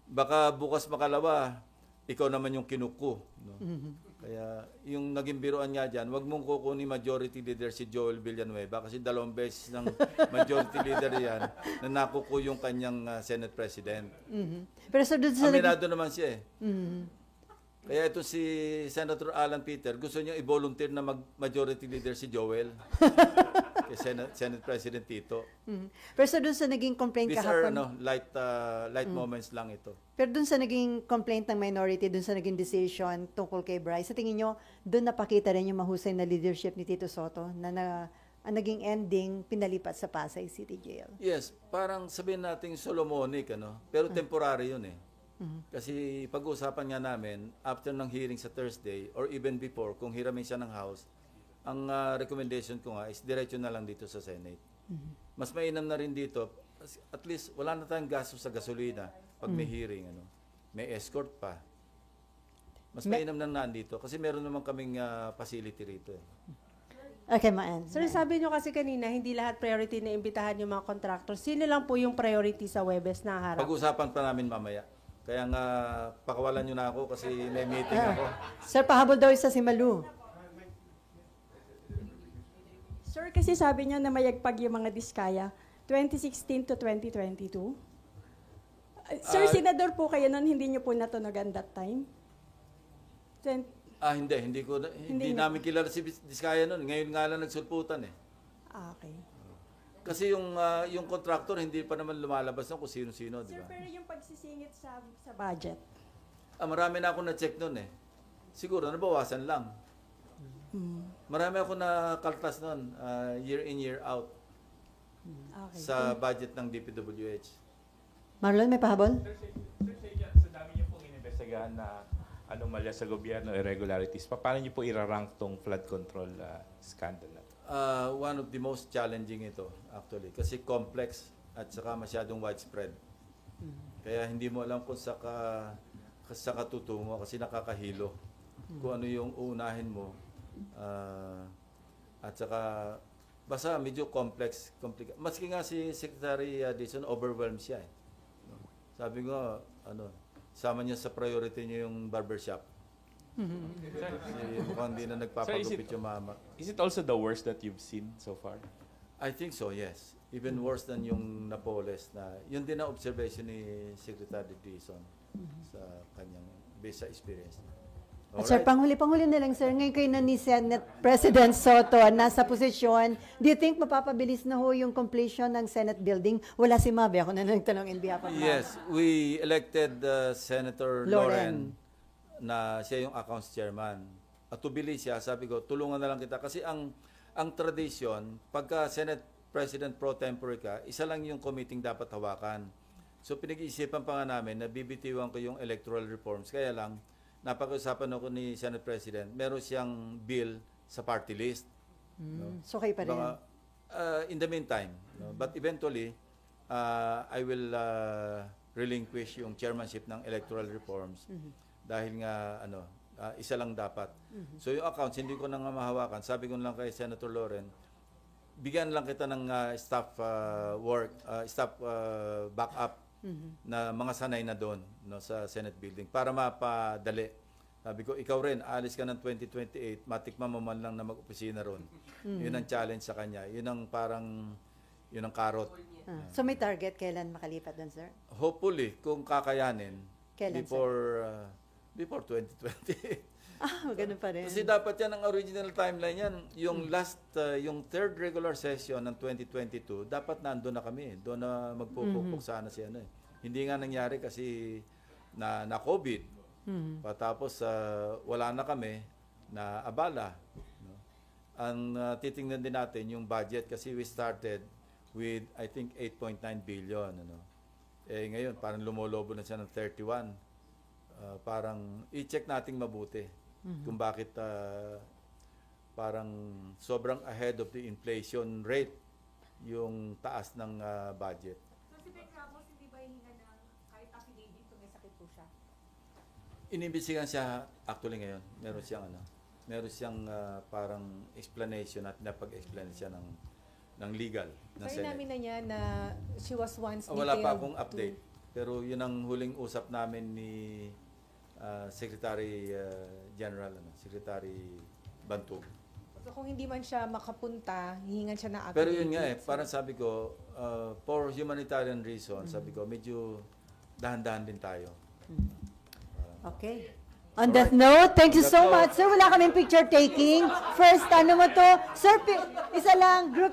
Baka bukas makalawa, ikaw naman yung kinuko. No? Kaya yung naging biruan nga dyan, wag mong kukunin majority leader si Joel Villanueva kasi 2 beses ng majority leader yan na nakuko yung kanyang Senate President. Pero so doon sa Aminado naman siya eh. Kaya ito si Senator Alan Peter, gusto niya i-volunteer na majority leader si Joel. Kay Senate President Tito. Pero so doon sa naging complaint These are kahapon. light moments lang ito. Pero doon sa naging complaint ng minority, doon sa naging decision tungkol kay Bryce, sa tingin nyo, doon napakita rin yung mahusay na leadership ni Tito Sotto na ang naging ending, pinalipat sa Pasay City Jail. Yes, parang sabihin natin Solomonic, ano? Pero temporary yun eh. Kasi pag-uusapan nga namin, after ng hearing sa Thursday, or even before, kung hiramin siya ng House, ang recommendation ko nga is diretso na lang dito sa Senate. Mas mainam na rin dito, at least wala na tayong gasto sa gasolina pag may hearing, ano? May escort pa. Mas mainam na nandito kasi meron naman kaming facility rito eh. Okay, Maan. Sir, sabi nyo kasi kanina, hindi lahat priority na imbitahan yung mga contractors. Sino lang po yung priority sa Webes na harap? Pag-usapan pa namin mamaya. Kaya nga, pakawalan nyo na ako kasi may meeting ako. Sir, pahabol daw isa si Malu. Sir, kasi sabi niyo na mayagpag yung mga diskaya, 2016 to 2022. Sir, senador po kayo nun, hindi niyo po natunogan that time? Hindi namin kilala si Diskaya noon. Ngayon nga lang nagsulputan eh. Okay. Kasi yung contractor hindi pa naman lumalabas kung sino-sino, di Sir, ba? pero yung pagsisingit sa budget. Marami na ako na-check noon eh. Siguro nabawasan lang. Marami ako na-kaltas noon, year in, year out. Sa budget ng DPWH. Marlon, may pahabol? Sir, sa dami niyo pong inimbestigahan na anomalya sa gobyerno, irregularities, paano niyo po irarank tong flood control scandal na? One of the most challenging ito, actually. Kasi complex at saka masyadong widespread. Kaya hindi mo alam kung sa katutungo kasi nakakahilo. Kung ano yung uunahin mo. At saka, basta medyo complex. Maski nga si Secretary Dizon, overwhelmed siya eh. Sabi ko, sama niya sa priority niya yung barbershop. Mukhang hindi na nagpapagupit yung mama. Is it also the worst that you've seen so far? I think so, yes. Even worse than yung Napoles na, yun din ang observation ni Secretary Dizon sa kanyang based sa experience. At sir, panghuli na lang sir, ngayon kayo na ni Senate President Soto nasa posisyon, do you think mapapabilis na ho yung completion ng Senate building? Wala si Mabe, ako na nagtanong in behalf of Yes, we elected Senator Loren na siya yung accounts chairman. At tubilis siya, sabi ko, tulungan na lang kita. Kasi ang tradisyon, pagka Senate President pro tempore ka, isa lang yung committee dapat hawakan. So pinag-iisipan pa nga namin na bibitiwan ko yung electoral reforms. Kaya lang, napag-usapan ako ni Senate President, meron siyang bill sa party list. No? So kayo pa rin? In the meantime, no? But eventually, I will relinquish yung chairmanship ng electoral reforms dahil nga isa lang dapat. So yung accounts, hindi ko na nga mahawakan. Sabi ko lang kay Senator Loren, bigyan lang kita ng staff backup na mga sanay na doon, no, sa Senate building para mapadali Sabi ko, ikaw rin, alis ka ng 2028, matikman mo man lang na mag-opisina ron. Yun ang challenge sa kanya. Yun ang parang, yun ang karot. So may target kailan makalipat doon, sir? Hopefully, kung kakayanin, Kailan, before 2028. Ganun pa rin. Kasi dapat yan ang original timeline yan. Yung yung third regular session ng 2022, dapat nandun na kami. Doon na magpupukpok sana si ano eh. Hindi nga nangyari kasi na COVID. Patapos wala na kami na abala. No? Ang titingnan din natin yung budget kasi we started with I think 8.9 billion. Ano? Eh ngayon parang lumolobo na siya ng 31. Parang i-check nating mabuti kung bakit parang sobrang ahead of the inflation rate yung taas ng budget. So si Ben Ramos, hindi ba hihinga ng kahit affidavit kung may sakit po siya? Inimbestigahan siya actually ngayon. Meron siyang parang explanation at napag-explain siya ng legal ng Sabi Senate. namin na niya na she was once Wala pa detailed akong update. Pero yun ang huling usap namin ni Secretary General, Secretary Bantog. So kung hindi man siya makapunta, hihingan siya na affidavit. Pero yun nga parang sabi ko, for humanitarian reasons, sabi ko, medyo dahan-dahan din tayo. Okay. On that note, thank you so much. Sir, wala kaming picture taking. First, ano mo to? Sir, isa lang, group.